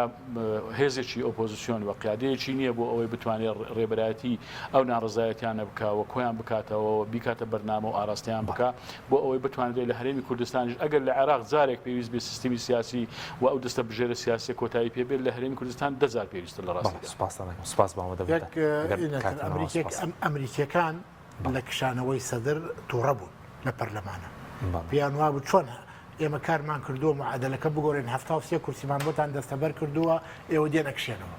هێزێکی ئۆپۆزیسیۆن و قیادەیەکی نییە بۆ ئەوەی بتوانێت ڕێبەرایەتی ئەو ناڕزایەتیانە بکەوە کۆیان بکاتەوە بیکاتە بەرنامە و ئاراستیان بکە بۆ ئەوەی بتوانێت لە هەرێمی کوردستانیش ئەگەر لە عێراق جارێک پێویست بێ سیستمی سیاسی و ئەو دەستە بژێرە سیاسی کۆتایی پێبێت لە هەرێمی کوردستان 10,000 پێویستە لە ڕاستی. سپاس بەمە دەبێت ئەمریکیەکان لە کشانەوەی سەدر تووڕە بوون لە پەرلەمانە پیان وا بوو چۆن ئێمە کارمان کردووە معادلەکە بگۆڕێن 73 کورسیمان بۆتان دەستەبەر کردووە ئێوە دێنەکشێنەوە.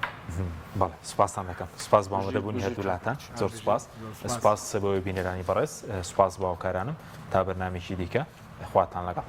بەڵێ سوپاسان دەکەم. سوپاس بەمە دەبوونی هەردوولاتان زۆر سوپاس. سوپاس بەوەی بینەرانی بەڕێز، سوپاس باوکارانم تا بەرنامێکی دیکە خواتان لەگەڵ.